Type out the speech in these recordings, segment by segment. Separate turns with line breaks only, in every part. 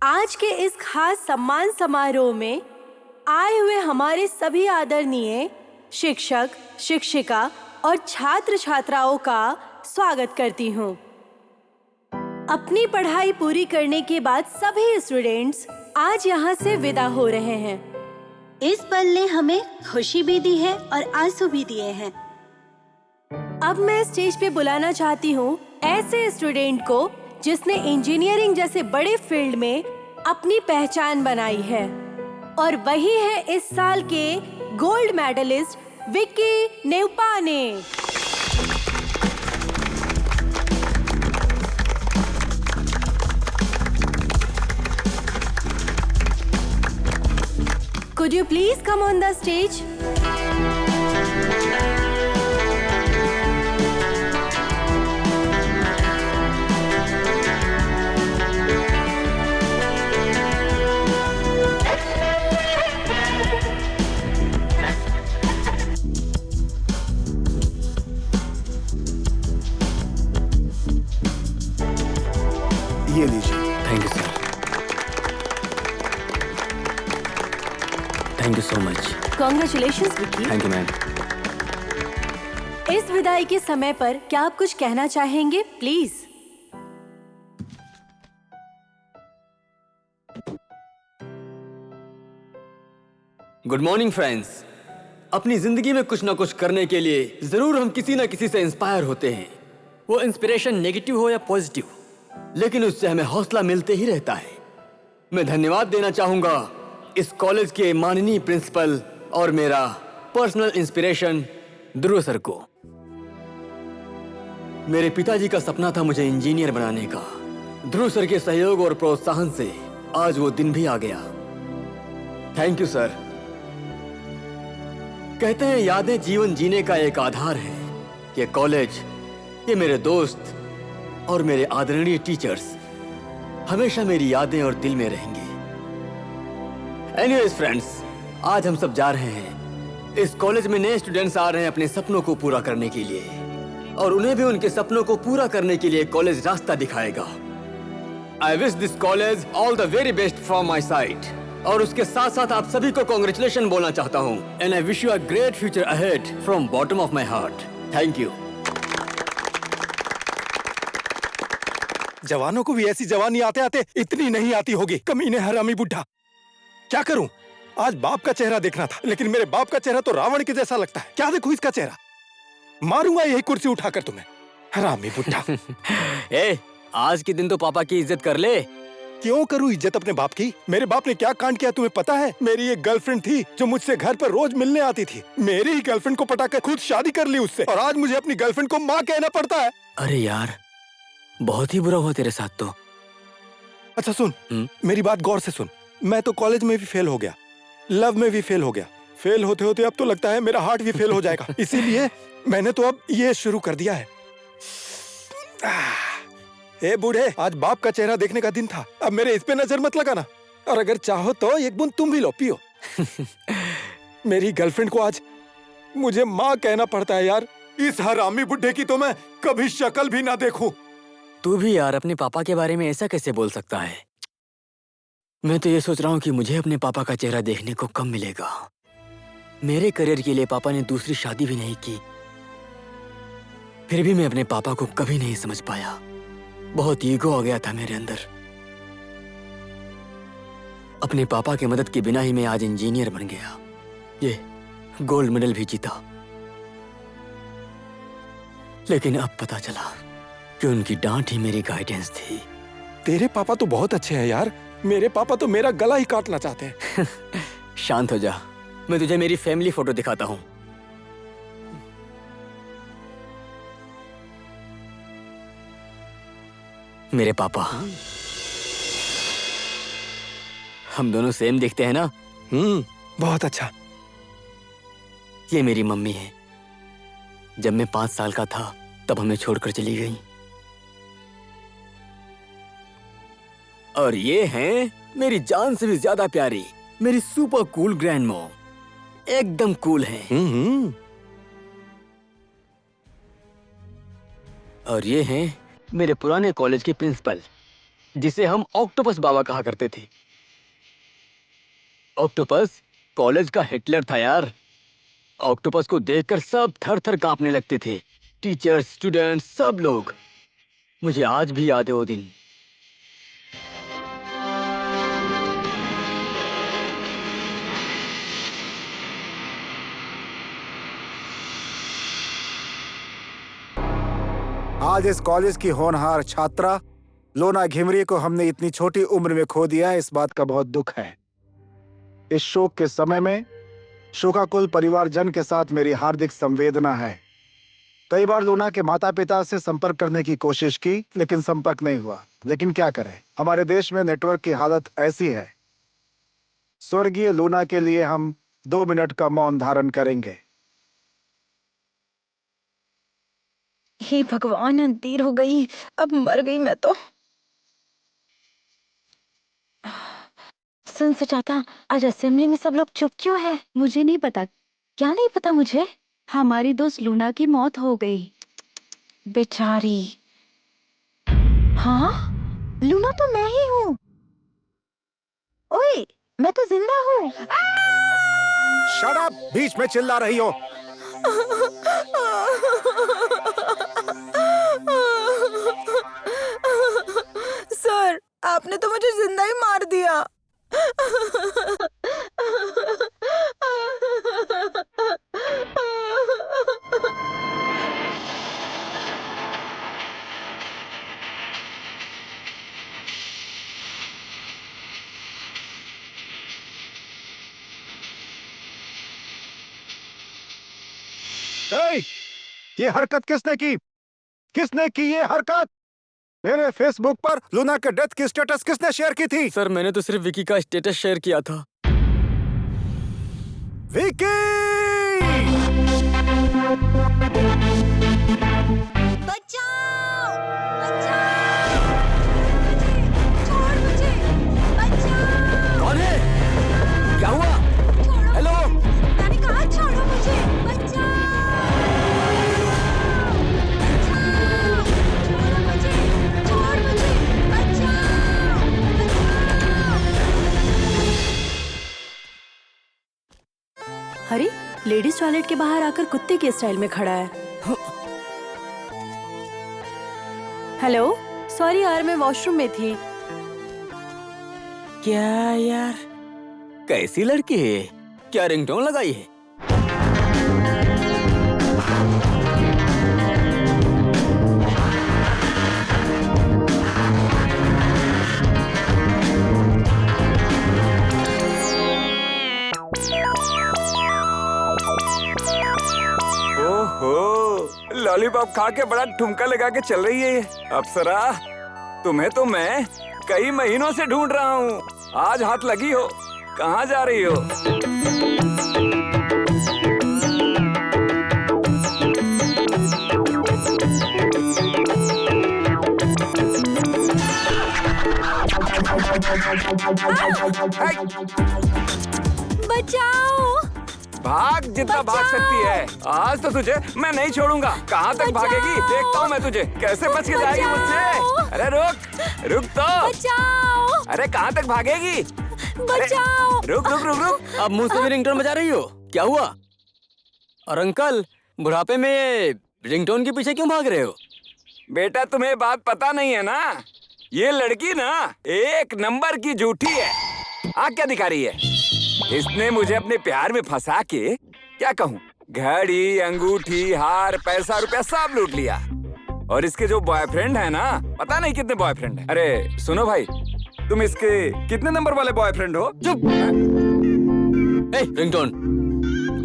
आज के इस खास सम्मान समारोह में आए हुए हमारे सभी आदरणीय शिक्षक, शिक्षिका और छात्र छात्राओं का स्वागत करती हूँ। अपनी पढ़ाई पूरी करने के बाद सभी स्टूडेंट्स आज यहाँ से विदा हो रहे हैं।
इस पल ने हमें खुशी भी दी है और आंसू भी दिए हैं।
अब मैं स्टेज पे बुलाना चाहती हूँ ऐसे स्टूडेंट को जिसने इंजीनियरिंग जैसे बड़े फील्ड में अपनी पहचान बनाई है, और वही है इस साल के gold medalist Vicky Nevpane. Could you please come on the stage?
ये लीजिए।
Thank you sir. Thank you so much.
Congratulations Vicky.
Thank you ma'am.
इस विदाई के समय पर क्या आप कुछ कहना चाहेंगे प्लीज?
Good morning friends. अपनी जिंदगी में कुछ ना कुछ करने के लिए जरूर हम किसी ना किसी से इंस्पायर होते हैं, वो इंस्पिरेशन नेगेटिव हो या पॉजिटिव, लेकिन उससे हमें हौसला मिलते ही रहता है। मैं धन्यवाद देना चाहूंगा इस कॉलेज के माननीय प्रिंसिपल और मेरा पर्सनल इंस्पिरेशन ध्रुव सर को। मेरे पिताजी का सपना था मुझे इंजीनियर बनाने का। ध्रुव सर के सहयोग और प्रोत्साहन से आज वो दिन भी आ गया। Thank you sir. कहते हैं यादें जीवन जीने का एक आधार है। ये कॉलेज, ये मेरे दोस्त और मेरे आदरणीय टीचर्स हमेशा मेरी यादें और दिल में रहेंगे। एनीवेज फ्रेंड्स, आज हम सब जा रहे हैं। इस कॉलेज में नए स्टूडेंट्स आ रहे हैं अपने सपनों को पूरा करने के लिए, और उन्हें भी उनके सपनों को पूरा करने के लिए कॉलेज रास्ता दिखाएगा। I wish this college all the very best from my side. और उसके साथ साथ आप सभी को कांग्रेचुलेशन बोलना चाहता हूँ। And I wish you a great future ahead from bottom of my heart. Thank you.
जवानों को भी ऐसी जवानी आते आते इतनी नहीं आती होगी। कमीने हरामी बुड्ढा। क्या करूं? आज बाप का चेहरा देखना था, लेकिन मेरे बाप का चेहरा तो रावण के जैसा लगता है। क्या देखूं इसका चेहरा? मारूंगा यही कुर्सी उठाकर तुम्हें, हरामी बुड्ढा।
ए, आज के दिन तो पापा की इज्जत कर ले।
क्यों करूं इज्जत अपने बाप की? मेरे बाप ने क्या कांड किया तुम्हें पता है? मेरी एक गर्लफ्रेंड थी जो मुझसे घर पर रोज मिलने आती थी। मेरी ही गर्लफ्रेंड को पटाकर खुद शादी कर ली उससे, और आज मुझे अपनी गर्लफ्रेंड को माँ कहना पड़ता है।
अरे यार, बहुत ही बुरा हुआ तेरे साथ तो।
अच्छा सुन, मेरी बात गौर से सुन। मैं तो कॉलेज में भी फेल हो गया, लव में भी फेल हो गया। फेल होते होते अब तो लगता है मेरा हार्ट भी फेल हो जाएगा। इसीलिए मैंने तो अब ये शुरू कर दिया है। ए बूढ़े, आज बाप का चेहरा देखने का दिन था। अब मेरे इस पे नजर मत लगाना, और अगर चाहो तो एक बूंद तुम भी लो, पियो। मेरी गर्लफ्रेंड को आज मुझे माँ कहना पड़ता है यार। इस हरामी बुढ़े की तो मैं कभी शक्ल भी ना देखूं।
तू भी यार अपने पापा के बारे में ऐसा कैसे बोल सकता है? मैं तो ये सोच रहा हूँ कि मुझे अपने पापा का चेहरा देखने को कब मिलेगा। मेरे करियर के लिए पापा ने दूसरी शादी भी नहीं की, फिर भी मैं अपने पापा को कभी नहीं समझ पाया। बहुत ईगो आ गया था मेरे अंदर। अपने पापा की मदद के बिना ही मैं आज इंजीनियर बन गया, ये गोल्ड मेडल भी जीता। लेकिन अब पता चला कि उनकी डांट ही मेरी गाइडेंस थी।
तेरे पापा तो बहुत अच्छे हैं यार। मेरे पापा तो मेरा गला ही काटना चाहते हैं।
शांत हो जा, मैं तुझे मेरी फैमिली फोटो दिखाता हूँ। मेरे पापा, हम दोनों सेम दिखते हैं ना?
बहुत अच्छा।
ये मेरी मम्मी है। जब मैं 5 साल का था तब हमें छोड़कर चली गई। और ये हैं मेरी जान से भी ज्यादा प्यारी मेरी सुपर कूल ग्रैंड मॉम। एकदम कूल हैं। और ये हैं मेरे पुराने कॉलेज के प्रिंसिपल जिसे हम ऑक्टोपस बाबा कहा करते थे। ऑक्टोपस कॉलेज का हिटलर था यार। ऑक्टोपस को देखकर सब थर थर कांपने लगते थे, टीचर्स, स्टूडेंट्स, सब लोग। मुझे आज भी याद है वो दिन।
आज इस कॉलेज की होनहार छात्रा लोना घिमरी को हमने इतनी छोटी उम्र में खो दिया है, इस बात का बहुत दुख है। इस शोक के समय में शोकाकुल परिवारजन के साथ मेरी हार्दिक संवेदना है। कई बार लोना के माता पिता से संपर्क करने की कोशिश की, लेकिन संपर्क नहीं हुआ। लेकिन क्या करें, हमारे देश में नेटवर्क की हालत ऐसी है। स्वर्गीय लोना के लिए हम 2 मिनट का मौन धारण करेंगे।
हे भगवान, देर हो गई, अब मर गई मैं तो। सुन सचाता, आज असेंबली में सब लोग चुप क्यों है?
मुझे नहीं पता।
क्या नहीं पता मुझे?
हमारी दोस्त लूना की मौत हो गई।
बेचारी। हाँ, लूना तो मैं ही हूँ। ओए, मैं तो जिंदा हूँ।
Shut up! बीच में चिल्ला रही हो।
सर, आपने तो मुझे जिंदा ही मार दिया।
ए, ये हरकत किसने की? किसने की ये हरकत? मेरे फेसबुक पर लूना के डेथ की स्टेटस किसने शेयर की थी?
सर, मैंने तो सिर्फ विकी का स्टेटस शेयर किया था।
विकी!
बचाओ! बचाओ! छोड़ मुझे! बचाओ!
कौन है? क्या हुआ?
छोड़ो!
हेलो?
मैंने कहा छोड़ो मुझे! बचाओ! बचाओ! छोड़ो मुझे! छोड़ मुझे! बचाओ! बचाओ!
अरे, लेडीज टॉयलेट के बाहर आकर कुत्ते के स्टाइल में खड़ा है। हेलो, सॉरी यार, मैं वॉशरूम में थी।
क्या यार, कैसी लड़की है? क्या रिंगटोन लगाई है?
ओहो, लॉलीपॉप खा के बड़ा ठुमका लगा के चल रही है ये। अप्सरा, तुम्हें तो मैं कई महीनों से ढूंढ रहा हूँ। आज हाथ लगी हो। कहाँ जा रही हो?
बचाओ!
भाग जितना भाग सकती है। आज तो तुझे मैं नहीं छोड़ूंगा। कहाँ तक भागेगी देखता हूँ मैं तुझे। कैसे बच के जाएगी मुझसे? अरे रुक, रुक तो।
बचाओ!
अरे कहाँ तक भागेगी?
बचाओ!
रुक रुक रुक रुक।
अब मुंह से भी रिंगटोन बजा रही हो? क्या हुआ? और अंकल, बुढ़ापे में ये रिंगटोन के पीछे क्यों भाग रहे हो?
बेटा, तुम्हें बात पता नहीं है ना, ये लड़की ना 1 नंबर की झूठी है। आँख क्या दिखा रही है? इसने मुझे अपने प्यार में फंसा के, क्या कहूँ, घड़ी, अंगूठी, हार, पैसा रुपया सब लूट लिया। और इसके जो बॉयफ्रेंड है ना, पता नहीं कितने बॉयफ्रेंड है। अरे सुनो भाई, तुम इसके कितने नंबर वाले बॉयफ्रेंड हो?
चुप! ए, रिंगटोन,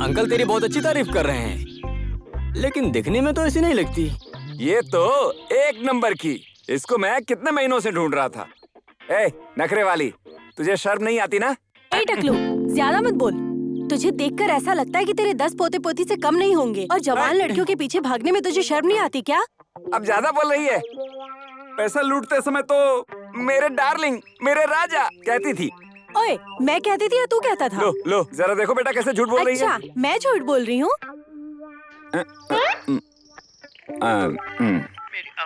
अंकल तेरी बहुत अच्छी तारीफ कर रहे हैं, लेकिन दिखने में तो ऐसी नहीं लगती।
ये तो 1 नंबर की। इसको मैं कितने महीनों से ढूंढ रहा था। ए, नखरे वाली, तुझे शर्म नहीं आती ना?
ए टकलू, ज्यादा मत बोल। तुझे देखकर ऐसा लगता है कि तेरे 10 पोते पोती से कम नहीं होंगे, और जवान लड़कियों के पीछे भागने में तुझे शर्म नहीं आती क्या?
अब ज्यादा बोल रही है। पैसा लूटते समय तो मेरे डार्लिंग, मेरे राजा कहती थी।
ओए, मैं कहती थी या तू कहता था?
लो लो, जरा देखो बेटा कैसे झूठ बोल रही है।
अच्छा, मैं झूठ बोल रही हूँ?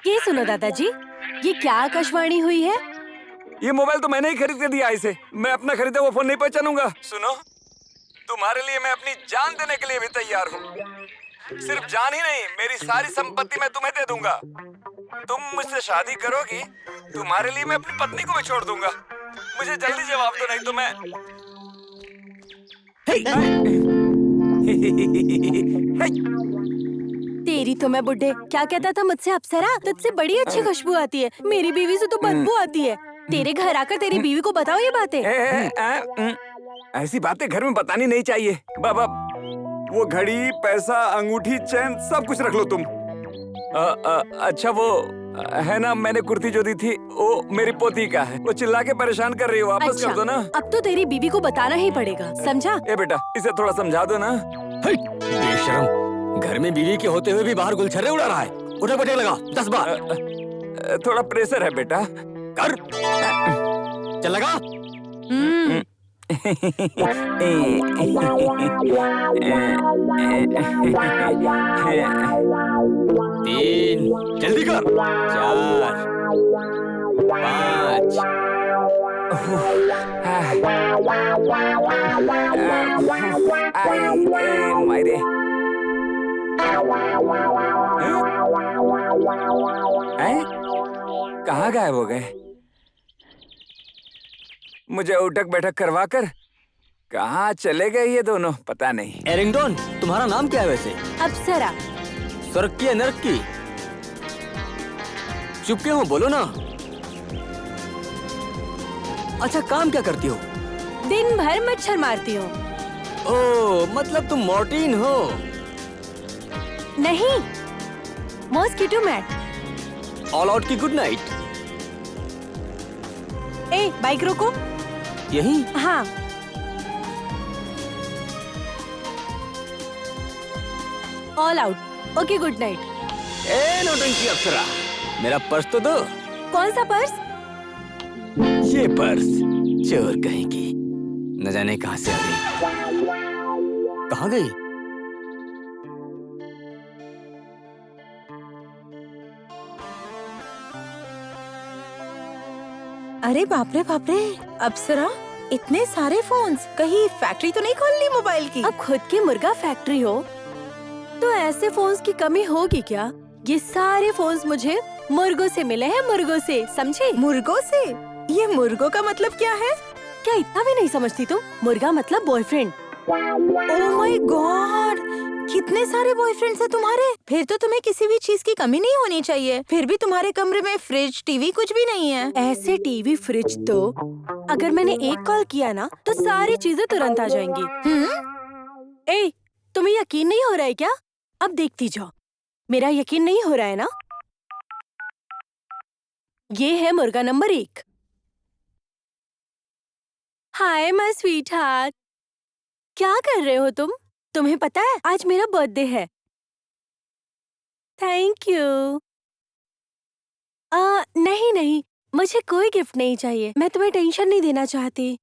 ये सुनो दादाजी, ये क्या आकाशवाणी हुई है?
ये मोबाइल तो मैंने ही खरीद के दिया इसे। मैं अपना खरीदा हुआ फोन नहीं पहचानूंगा। सुनो, तुम्हारे लिए मैं अपनी जान देने के लिए भी तैयार हूँ। सिर्फ जान ही नहीं, मेरी सारी संपत्ति मैं तुम्हें दे दूंगा। तुम मुझसे शादी करोगी, तुम्हारे लिए मैं अपनी पत्नी को भी छोड़ दूंगा। मुझे जल्दी जवाब दो, नहीं तो मैं
तेरी तो मैं बुड्ढे, क्या कहता था मुझसे अप्सरा? तुझसे बड़ी अच्छी खुशबू आती है, मेरी बीवी से तो बदबू आती है। तेरे घर आकर तेरी बीवी को बताओ ये बातें।
ऐसी बातें घर में बतानी नहीं चाहिए। बाबा, वो घड़ी, पैसा, अंगूठी, चैन सब कुछ रख लो तुम। अच्छा वो है ना, मैंने कुर्ती जो दी थी वो मेरी पोती का है। वो चिल्ला के परेशान कर रही है, वापस
अच्छा,
कर दो ना।
अब तो तेरी बीवी को बताना ही पड़ेगा, समझा?
ए बेटा, इसे थोड़ा समझा दो ना।
बेशरम, घर में बीवी के होते हुए भी बाहर गुलछर्रे उड़ा रहा है। उठक बैठक लगा 10 बार।
थोड़ा प्रेशर है बेटा।
कर चल लगा। तीन, जल्दी कर। 4, 5।
मायरे, कहाँ गायब हो गए? मुझे उठक बैठक करवा कर कहाँ चले गए ये दोनों, पता नहीं।
एरिंगटन, तुम्हारा नाम क्या है वैसे?
अप्सरा।
स्वर्ग की या नर्क की? चुप क्यों हो, बोलो ना। अच्छा, काम क्या करती हो?
दिन भर मच्छर मारती हूँ।
ओह, मतलब तुम मॉर्टिन हो?
नहीं, मॉस्किटो मैट।
ऑल आउट की गुड नाइट।
ए, बाइक रोको।
यही?
हाँ। All out. Okay, good night.
ए नौटंकी अप्सरा, मेरा पर्स तो दो।
कौन सा पर्स?
ये पर्स, चोर कहेंगी, न जाने कहाँ से आ गई। कहाँ गई?
अरे बाप रे बाप रे, अप्सरा इतने सारे फोन्स, कहीं फैक्ट्री तो नहीं खोल ली मोबाइल की?
अब खुद की मुर्गा फैक्ट्री हो तो ऐसे फोन्स की कमी होगी क्या? ये सारे फोन्स मुझे मुर्गों से मिले हैं, मुर्गों से, समझे?
मुर्गों से? ये मुर्गों का मतलब क्या है?
क्या इतना भी नहीं समझती तुम? मुर्गा मतलब बॉयफ्रेंड।
ओह माय गॉड, कितने सारे बॉयफ्रेंड्स हैं तुम्हारे? फिर तो तुम्हें किसी भी चीज की कमी नहीं होनी चाहिए। फिर भी तुम्हारे कमरे में फ्रिज, टीवी कुछ भी नहीं है।
ऐसे टीवी, फ्रिज तो अगर मैंने एक कॉल किया ना तो सारी चीजें तुरंत आ जाएंगी। ए, तुम्हें यकीन नहीं हो रहा है क्या? अब देखती जाओ। मेरा यकीन नहीं हो रहा है ना? ये है मुर्गा number 1। Hi my sweet heart, क्या कर रहे हो तुम? तुम्हें पता है आज मेरा बर्थडे है। Thank you. नहीं नहीं, मुझे कोई गिफ्ट नहीं चाहिए। मैं तुम्हें टेंशन नहीं देना चाहती।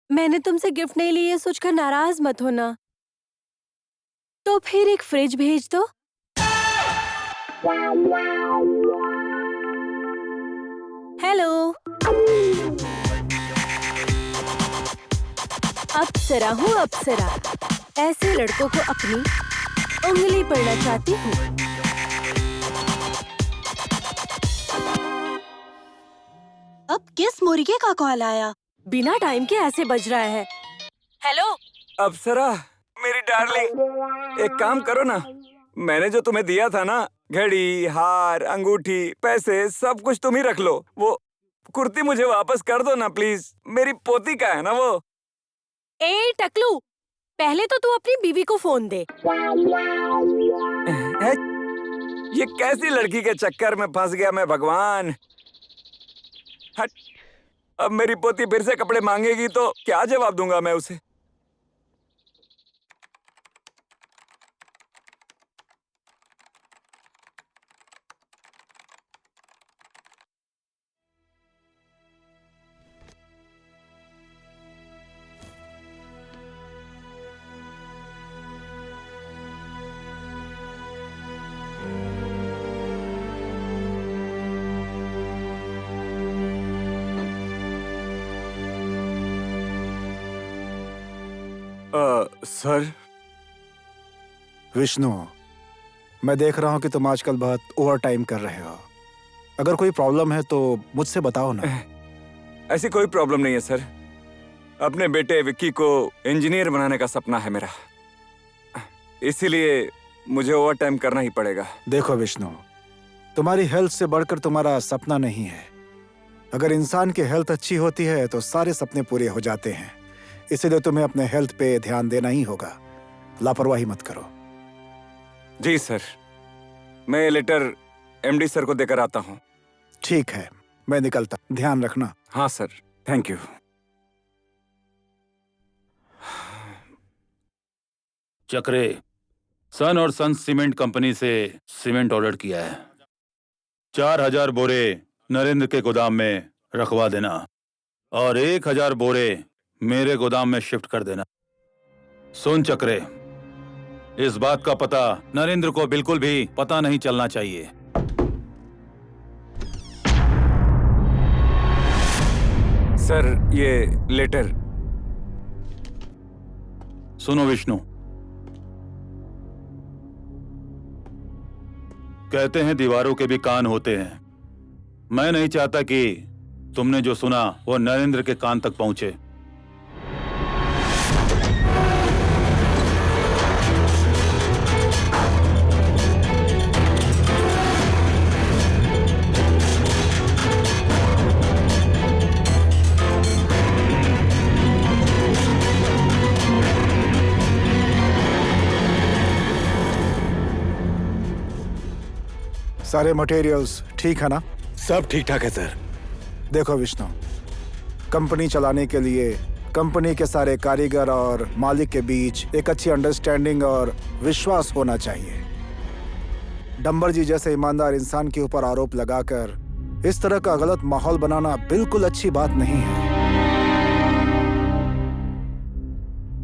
मैंने तुमसे गिफ्ट नहीं ली ये सोचकर नाराज मत होना। तो फिर एक फ्रिज भेज दो। हेलो, अप्सरा हूँ अप्सरा। ऐसे लड़कों को अपनी उंगली पड़ना चाहती हूँ।
अब किस मुर्गे का कॉल आया?
बिना टाइम के ऐसे बज रहा है। हेलो
अप्सरा, मेरी डार्लिंग, एक काम करो ना, मैंने जो तुम्हें दिया था ना, घड़ी, हार, अंगूठी, पैसे, सब कुछ तुम ही रख लो। वो कुर्ती मुझे वापस कर दो ना प्लीज, मेरी पोती का है ना वो।
ए टकलू, पहले तो तू अपनी बीवी को फोन दे।
ये कैसी लड़की के चक्कर में फंस गया मैं, भगवान। हट, अब मेरी पोती फिर से कपड़े मांगेगी तो क्या जवाब दूंगा मैं उसे? सर।
विष्णु, मैं देख रहा हूँ कि तुम आजकल बहुत ओवर टाइम कर रहे हो। अगर कोई प्रॉब्लम है तो मुझसे बताओ ना।
ऐसी कोई प्रॉब्लम नहीं है सर। अपने बेटे विक्की को इंजीनियर बनाने का सपना है मेरा, इसीलिए मुझे ओवर टाइम करना ही पड़ेगा।
देखो विष्णु, तुम्हारी हेल्थ से बढ़कर तुम्हारा सपना नहीं है। अगर इंसान की हेल्थ अच्छी होती है तो सारे सपने पूरे हो जाते हैं। इसीलिए तुम्हें अपने हेल्थ पे ध्यान देना ही होगा। लापरवाही मत करो।
जी सर, मैं ये लेटर एमडी सर को देकर आता हूँ।
ठीक है, मैं निकलता। ध्यान रखना।
हाँ सर, थैंक यू।
चक्रे, सन और सन सीमेंट कंपनी से सीमेंट ऑर्डर किया है। 4000 बोरे नरेंद्र के गोदाम में रखवा देना और 1000 बोरे मेरे गोदाम में शिफ्ट कर देना। सुन चक्रे, इस बात का पता नरेंद्र को बिल्कुल भी पता नहीं चलना चाहिए।
सर, ये लेटर।
सुनो विष्णु, कहते हैं दीवारों के भी कान होते हैं। मैं नहीं चाहता कि तुमने जो सुना वो नरेंद्र के कान तक पहुंचे।
सारे मटेरियल्स ठीक है ना?
सब ठीक ठाक है सर।
देखो विष्णु, कंपनी चलाने के लिए कंपनी के सारे कारीगर और मालिक के बीच एक अच्छी अंडरस्टैंडिंग और विश्वास होना चाहिए। डंबर जी जैसे ईमानदार इंसान के ऊपर आरोप लगाकर इस तरह का गलत माहौल बनाना बिल्कुल अच्छी बात नहीं है।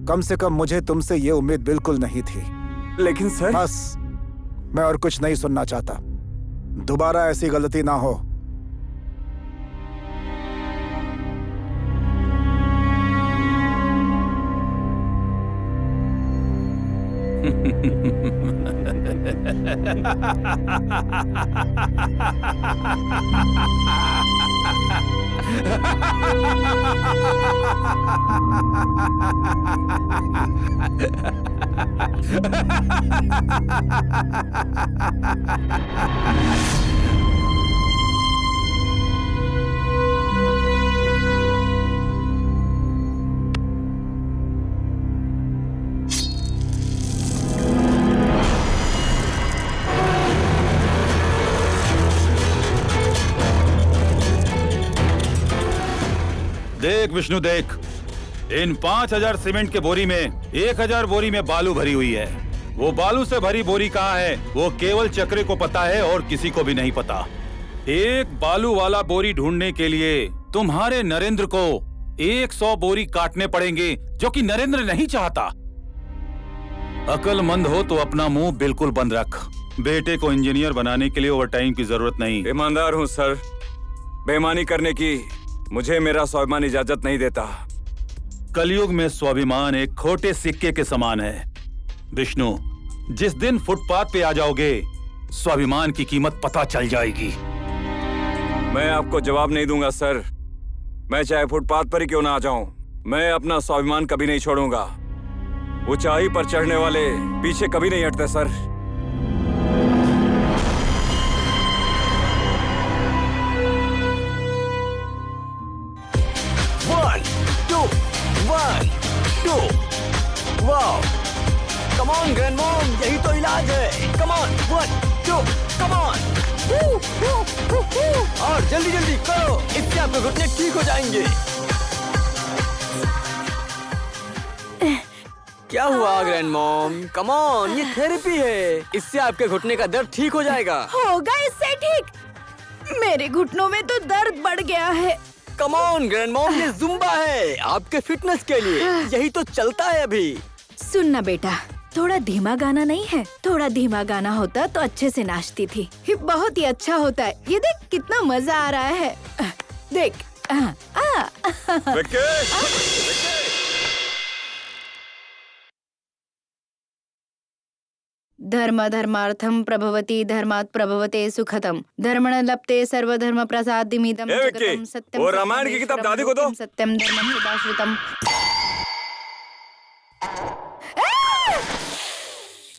कम से कम मुझे तुमसे ये उम्मीद बिल्कुल नहीं थी।
लेकिन सर।
बस, मैं और कुछ नहीं सुनना चाहता। दोबारा ऐसी गलती ना हो।
देख विष्णु, देख, इन 5000 सीमेंट के बोरी में 1000 बोरी में बालू भरी हुई है। वो बालू से भरी बोरी कहाँ है वो केवल चक्रे को पता है और किसी को भी नहीं पता। एक बालू वाला बोरी ढूंढने के लिए तुम्हारे नरेंद्र को 100 बोरी काटने पड़ेंगे, जो कि नरेंद्र नहीं चाहता। अकलमंद हो तो अपना मुंह बिल्कुल बंद रख। बेटे को इंजीनियर बनाने के लिए ओवरटाइम की जरूरत नहीं।
ईमानदार हूँ सर, बेईमानी करने की मुझे मेरा स्वाभिमान इजाजत नहीं देता।
कलयुग में स्वाभिमान एक खोटे सिक्के के समान है। विष्णु, जिस दिन फुटपाथ पे आ जाओगे स्वाभिमान की कीमत पता चल जाएगी।
मैं आपको जवाब नहीं दूंगा सर। मैं चाहे फुटपाथ पर ही क्यों ना आ जाऊं, मैं अपना स्वाभिमान कभी नहीं छोड़ूंगा। ऊंचाई पर चढ़ने वाले पीछे कभी नहीं हटते sir.
Come on grand mom, यही तो इलाज है। Come on, 1 2 come on. और जल्दी जल्दी करो, इससे आपके घुटने ठीक हो जाएंगे। क्या हुआ ग्रैंड मॉम? कम ऑन, ये थेरेपी है, इससे आपके घुटने का दर्द ठीक हो जाएगा।
होगा इससे ठीक? मेरे घुटनों में तो दर्द बढ़ गया है।
कम ऑन ग्रैंड मॉम, ये जुम्बा है आपके फिटनेस के लिए, यही तो चलता है अभी।
सुनना बेटा, थोड़ा धीमा गाना नहीं है? थोड़ा धीमा गाना होता तो अच्छे से नाचती थी। ये बहुत ही अच्छा होता है। ये देख कितना मजा आ रहा है। देख।
विक्की!
धर्म धर्मार्थम प्रभवति धर्मात् प्रभवते सुखतम धर्मण लप्ते सर्वधर्म प्रसादिमिदम
ए, विक्की,
जगतम सत्यम
वो रामायण की किताब दादी को दो।
सत्यम धर्मम सदाश्रितम।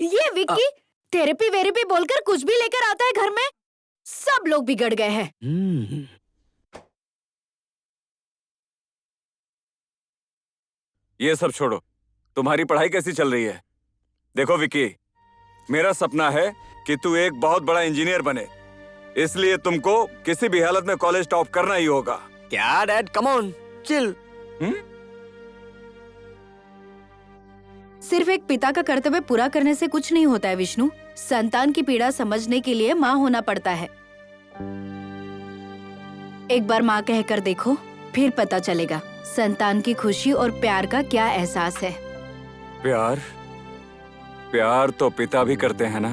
ये विक्की थेरेपी वेरेपी बोलकर कुछ भी लेकर आता है घर में। सब लोग बिगड़ गए हैं।
ये सब छोड़ो, तुम्हारी पढ़ाई कैसी चल रही है? देखो विक्की, मेरा सपना है कि तू एक बहुत बड़ा इंजीनियर बने, इसलिए तुमको किसी भी हालत में कॉलेज टॉप करना ही होगा।
क्या डैड, कम ऑन चिल।
सिर्फ एक पिता का कर्तव्य पूरा करने से कुछ नहीं होता है विष्णु। संतान की पीड़ा समझने के लिए माँ होना पड़ता है। एक बार माँ कहकर देखो, फिर पता चलेगा संतान की खुशी और प्यार का क्या एहसास है।
प्यार प्यार तो पिता भी करते हैं ना,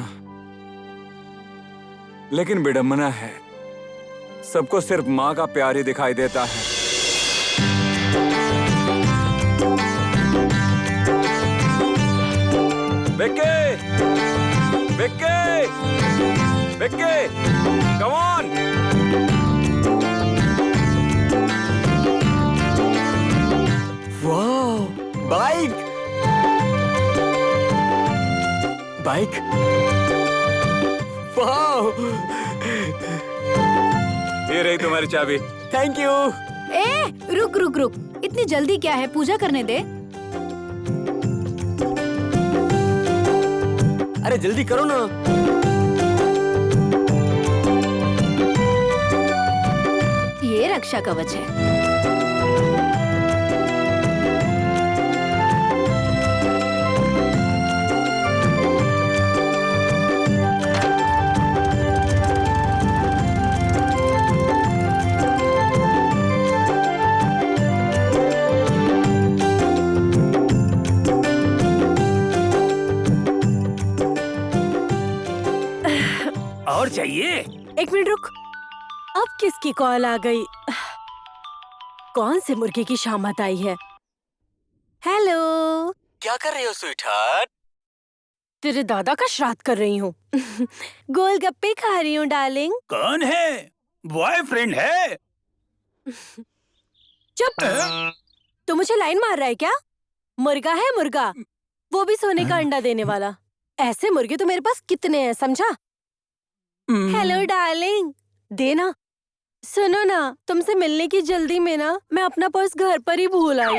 लेकिन विडंबना है, सबको सिर्फ माँ का प्यार ही दिखाई देता है। Vicky, Vicky, Vicky, come on.
वाह, बाइक बाइक, वाह,
ये रही तुम्हारी चाबी।
Thank you.
ए, रुक रुक रुक, इतनी जल्दी क्या है? पूजा करने दे।
अरे जल्दी करो ना।
ये रक्षा कवच है।
और चाहिए?
एक मिनट रुक, अब किसकी कॉल आ गई? कौन से मुर्गे की शामत आई है? हेलो,
क्या कर रही हो स्वीटहार्ट?
तेरे दादा का श्राद्ध कर रही हूँ। गोलगप्पे खा रही हूँ डार्लिंग।
कौन है? बॉयफ्रेंड है?
चुप। तू मुझे लाइन मार रहा है क्या? मुर्गा है मुर्गा, वो भी सोने का अंडा देने वाला। ऐसे मुर्गे तो मेरे पास कितने हैं, समझा? हेलो डार्लिंग, देना। सुनो ना, तुमसे मिलने की जल्दी में ना मैं अपना पर्स घर पर ही भूल आई।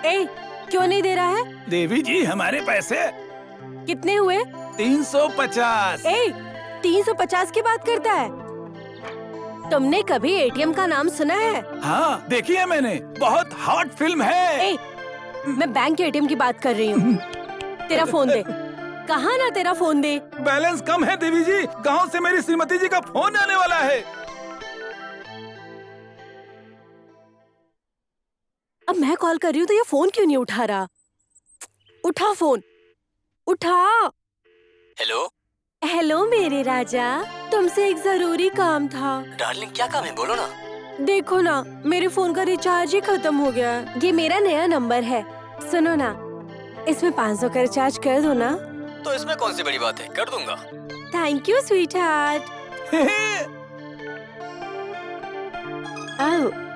ए, क्यों नहीं दे रहा है?
देवी जी, हमारे पैसे
कितने हुए?
350।
ए, 350 की बात करता है? तुमने कभी एटीएम का नाम सुना है?
हाँ, देखी है मैंने, बहुत हॉट फिल्म है।
ए, मैं बैंक के एटीएम की बात कर रही हूँ। तेरा फोन दे। कहाँ ना तेरा फोन दे।
बैलेंस कम है देवी जी, गांव से मेरी श्रीमती जी का फोन आने वाला है।
अब मैं कॉल कर रही हूँ तो ये फोन क्यों नहीं उठा रहा? उठा फोन, उठा।
हेलो
हेलो मेरे राजा, तुमसे एक जरूरी काम था।
डार्लिंग, क्या काम है, बोलो ना।
देखो ना, मेरे फोन का रिचार्ज ही खत्म हो गया है। ये मेरा नया नंबर है, सुनो ना, इसमें 500 का रिचार्ज कर दो ना।
तो इसमें कौन सी बड़ी बात है, कर दूंगा।
Thank you sweet heart.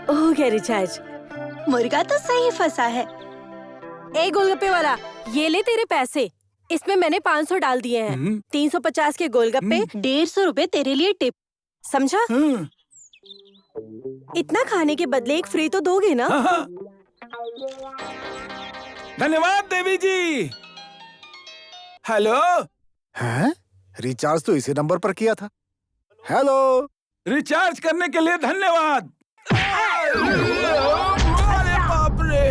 हो गया रिचार्ज।
मुर्गा तो सही फंसा है।
ए गोलगप्पे वाला, ये ले तेरे पैसे। इसमें मैंने 500 डाल दिए हैं। 350 के गोलगप्पे,
150 रुपए तेरे लिए टिप।
समझा? इतना खाने के बदले एक फ्री तो दोगे ना?
धन्यवाद देवी जी। हेलो,
हैं? रिचार्ज तो इसी नंबर पर किया था। हेलो,
रिचार्ज करने के लिए धन्यवाद। अरे बाप रे,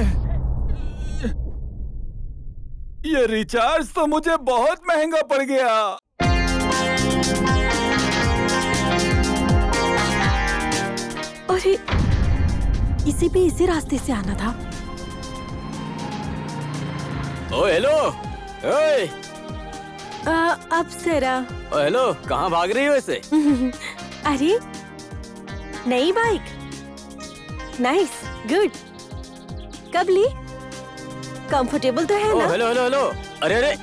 ये रिचार्ज तो मुझे बहुत महंगा पड़ गया।
अरे, इसी पे इसी रास्ते से आना था।
ओ हेलो, ओए,
अप्सरा।
ओ हेलो, कहाँ भाग रही हो ऐसे?
अरे, नई बाइक। Nice, good. कब ली? कंफर्टेबल तो है
ओ,
ना?
Hello hello hello. अरे अरे,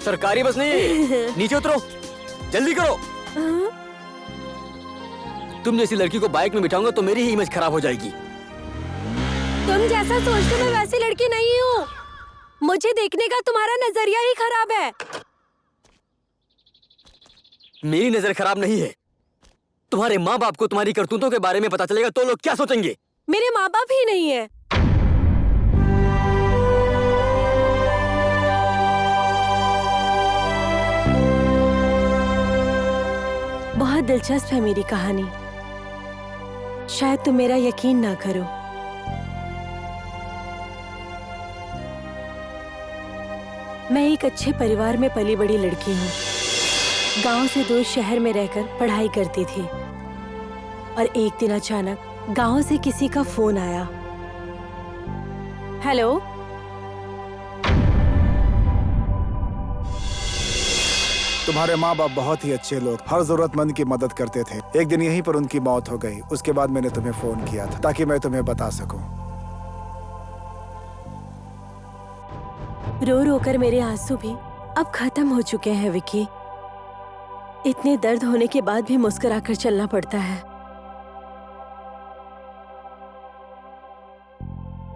सरकारी बस नहीं, नीचे उतरो, जल्दी करो। तुम जैसी लड़की को बाइक में बिठाऊंगा तो मेरी ही इमेज खराब हो जाएगी।
तुम जैसा सोचते मैं वैसी लड़की नहीं हूँ। मुझे देखने का तुम्हारा नजरिया ही खराब है।
मेरी नजर खराब नहीं है। तुम्हारे माँ बाप को तुम्हारी करतूतों के बारे में पता चलेगा तो लोग क्या सोचेंगे?
मेरे माँ बाप ही नहीं है। बहुत दिलचस्प है मेरी कहानी। शायद तुम मेरा यकीन ना करो। मैं एक अच्छे परिवार में पली बड़ी लड़की हूँ। गांव से दूर शहर में रहकर पढ़ाई करती थी और एक दिन अचानक गांव से किसी का फोन आया। हेलो,
तुम्हारे माँ बाप बहुत ही अच्छे लोग, हर जरूरतमंद की मदद करते थे। एक दिन यहीं पर उनकी मौत हो गई। उसके बाद मैंने तुम्हें फोन किया था ताकि मैं तुम्हें बता सकूं।
रो रो कर मेरे आंसू भी अब खत्म हो चुके हैं विकी। इतने दर्द होने के बाद भी मुस्कुराकर चलना पड़ता है।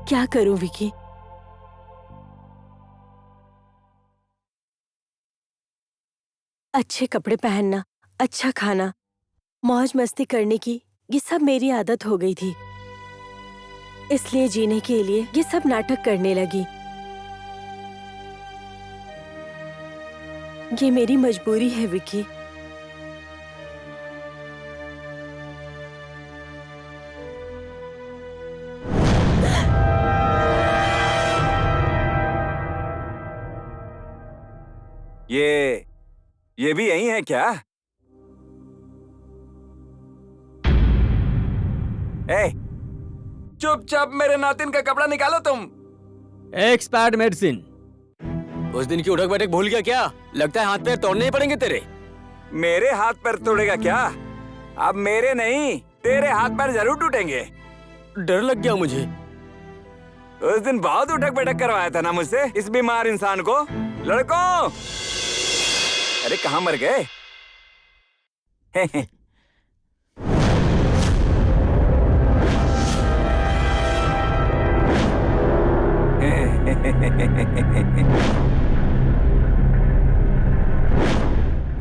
क्या करूं विकी? अच्छे कपड़े पहनना, अच्छा खाना, मौज मस्ती करने की ये सब मेरी आदत हो गई थी। इसलिए जीने के लिए ये सब नाटक करने लगी। ये मेरी मजबूरी है विकी।
ये भी यही है क्या? ए, चुपचाप मेरे नातिन का कपड़ा निकालो तुम।
Expired medicine. उस दिन की उठक बैठक भूल गया क्या? लगता है हाथ पैर तोड़ने ही पड़ेंगे तेरे।
मेरे हाथ पैर तोड़ेगा क्या? अब मेरे नहीं, तेरे हाथ पैर जरूर टूटेंगे।
डर लग गया मुझे।
उस दिन बहुत उठक बैठक करवाया था ना मुझसे इस बीमार इंसान को। लड़कों, अरे कहाँ मर गए?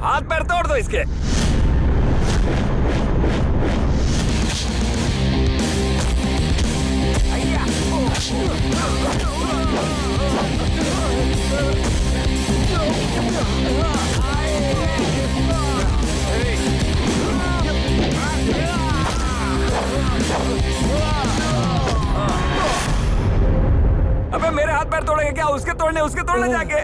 हाथ पैर तोड़ दो इसके। अबे मेरे हाथ पैर तोड़ेंगे क्या? उसके तोड़ने जाके।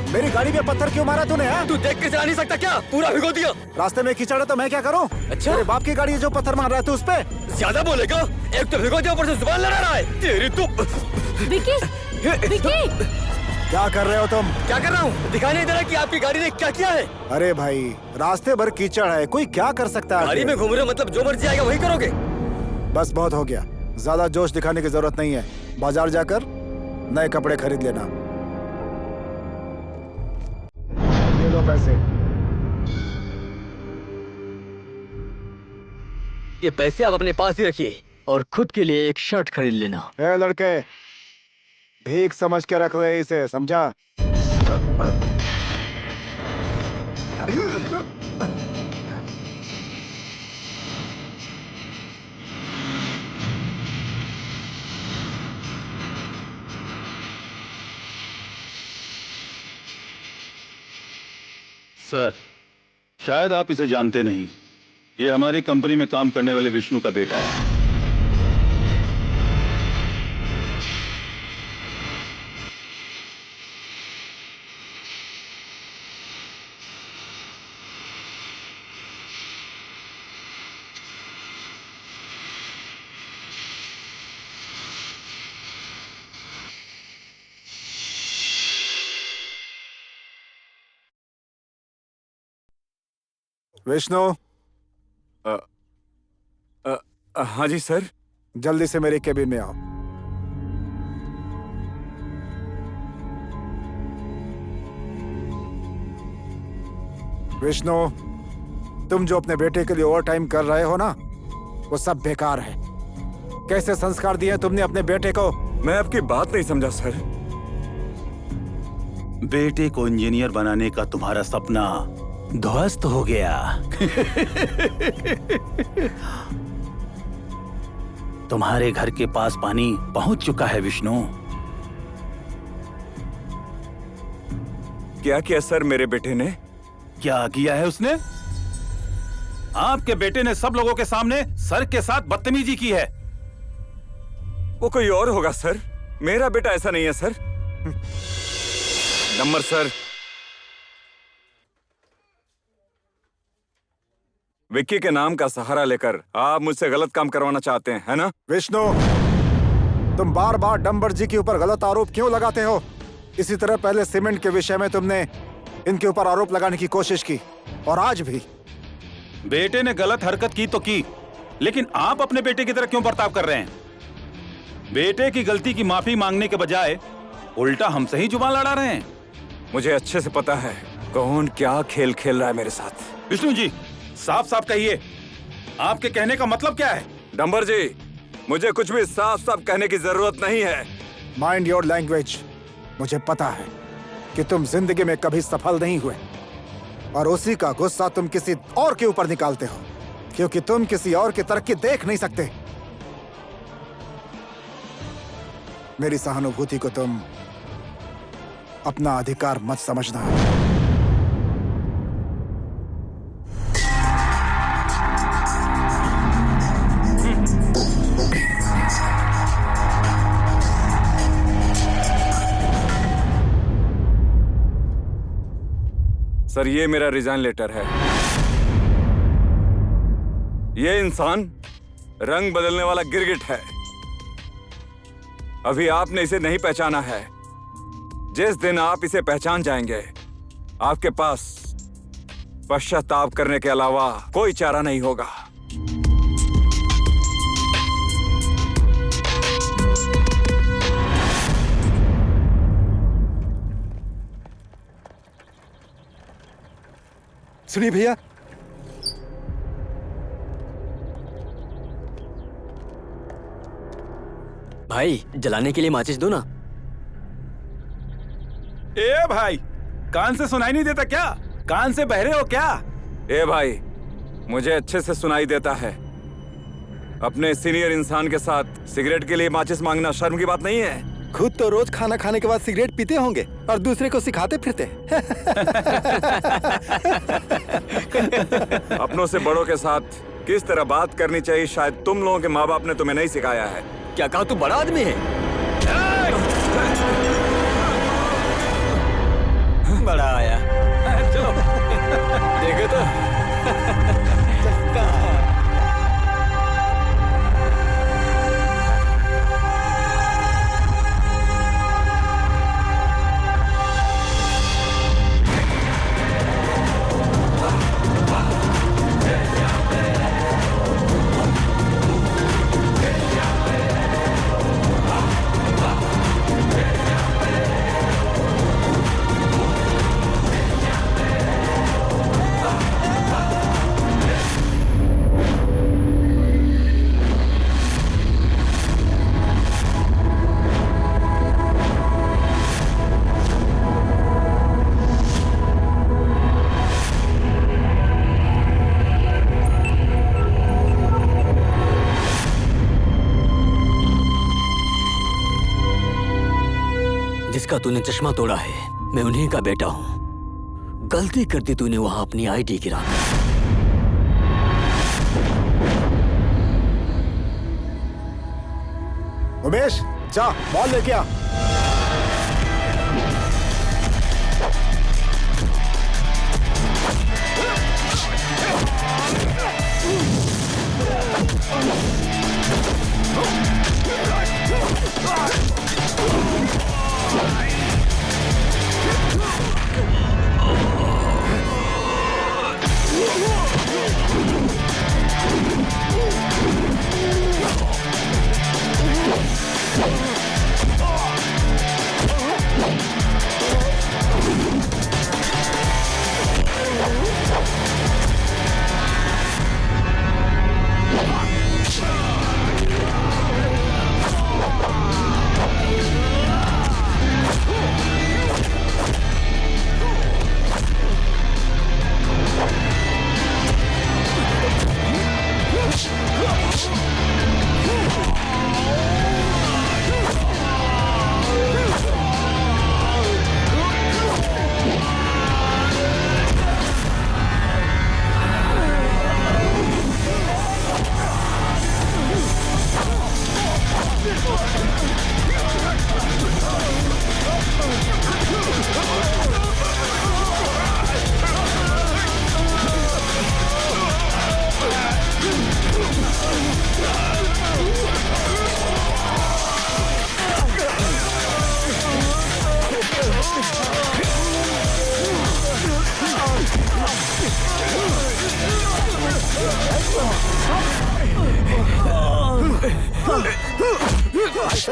मेरी गाड़ी में पत्थर क्यों मारा तूने? हाँ?
तू देख के चला नहीं सकता क्या? पूरा भिगो दिया।
रास्ते में कीचड़ है तो मैं क्या करूं?
अच्छा?
मेरे बाप की गाड़ी है जो पत्थर मार रहा है, तू उस पे
ज्यादा बोलेगा? एक तो भिगो दिया, ऊपर से जुबान लड़ा रहा है। तेरी तो
विकी, विकी,
क्या कर रहे हो तुम?
क्या कर रहा हूँ? दिखाई नहीं दे रहा कि आपकी गाड़ी ने क्या किया है?
अरे भाई, रास्ते भर कीचड़ है, कोई क्या कर सकता है?
गाड़ी में घूम रहे हो मतलब जो मर्जी आएगा वही करोगे?
बस बहुत हो गया, ज्यादा जोश दिखाने की जरूरत नहीं है। बाजार जाकर नए कपड़े खरीद लेना। ये लो पैसे।
ये पैसे आप अपने पास ही रखिए और खुद के लिए एक शर्ट खरीद लेना।
ए लड़के, भीख समझ के रख रहे इसे, समझा?
सर, शायद आप इसे जानते नहीं, ये हमारी कंपनी में काम करने वाले विष्णु का बेटा है।
विष्णु,
हाँ जी सर।
जल्दी से मेरे केबिन में आओ। विष्णु, तुम जो अपने बेटे के लिए ओवर टाइम कर रहे हो ना, वो सब बेकार है। कैसे संस्कार दिए तुमने अपने बेटे को?
मैं आपकी बात नहीं समझा सर।
बेटे को इंजीनियर बनाने का तुम्हारा सपना ध्वस्त हो गया। तुम्हारे घर के पास पानी पहुंच चुका है विष्णु।
क्या किया सर मेरे बेटे ने?
क्या किया है उसने? आपके बेटे ने सब लोगों के सामने सर के साथ बदतमीजी की है।
वो कोई और होगा सर, मेरा बेटा ऐसा नहीं है सर। नंबर सर, विक्की के नाम का सहारा लेकर आप मुझसे गलत काम करवाना चाहते हैं, है ना?
विष्णु, तुम बार बार डंबर जी के ऊपर गलत आरोप क्यों लगाते हो? इसी तरह पहले सीमेंट के विषय में तुमने इनके ऊपर आरोप लगाने की कोशिश की, और आज भी।
बेटे ने गलत हरकत की तो की, लेकिन आप अपने बेटे की तरह क्यों बर्ताव कर रहे हैं? बेटे की गलती की माफी मांगने के बजाय उल्टा हमसे ही जुबान लड़ा रहे हैं।
मुझे अच्छे से पता है कौन क्या खेल खेल रहा है मेरे साथ।
विष्णु जी, साफ साफ कहिए, आपके कहने का मतलब क्या है?
डंबर जी, मुझे कुछ भी साफ साफ कहने की जरूरत नहीं है।
Mind your language. मुझे पता है कि तुम जिंदगी में कभी सफल नहीं हुए, और उसी का गुस्सा तुम किसी और के ऊपर निकालते हो, क्योंकि तुम किसी और की तरक्की देख नहीं सकते। मेरी सहानुभूति को तुम अपना अधिकार मत समझना।
सर, ये मेरा रिजाइन लेटर है। ये इंसान रंग बदलने वाला गिरगिट है। अभी आपने इसे नहीं पहचाना है। जिस दिन आप इसे पहचान जाएंगे, आपके पास पश्चाताप करने के अलावा कोई चारा नहीं होगा।
सुनिए भैया,
भाई, जलाने के लिए माचिस दो ना।
ए भाई, कान से सुनाई नहीं देता क्या? कान से बहरे हो क्या?
ए भाई, मुझे अच्छे से सुनाई देता है। अपने सीनियर इंसान के साथ सिगरेट के लिए माचिस मांगना शर्म की बात नहीं है।
खुद तो रोज खाना खाने के बाद सिगरेट पीते होंगे और दूसरे को सिखाते फिरते।
अपनों से बड़ों के साथ किस तरह बात करनी चाहिए, शायद तुम लोगों के माँ बाप ने तुम्हें नहीं सिखाया है।
क्या कहा, तू बड़ा आदमी है? बड़ा आया। चलो देखो तो। जिसका तूने चश्मा तोड़ा है, मैं उन्हीं का बेटा हूँ। गलती कर दी तूने वहां अपनी आईडी गिरा।
उमेश, जा बॉल लेके आ।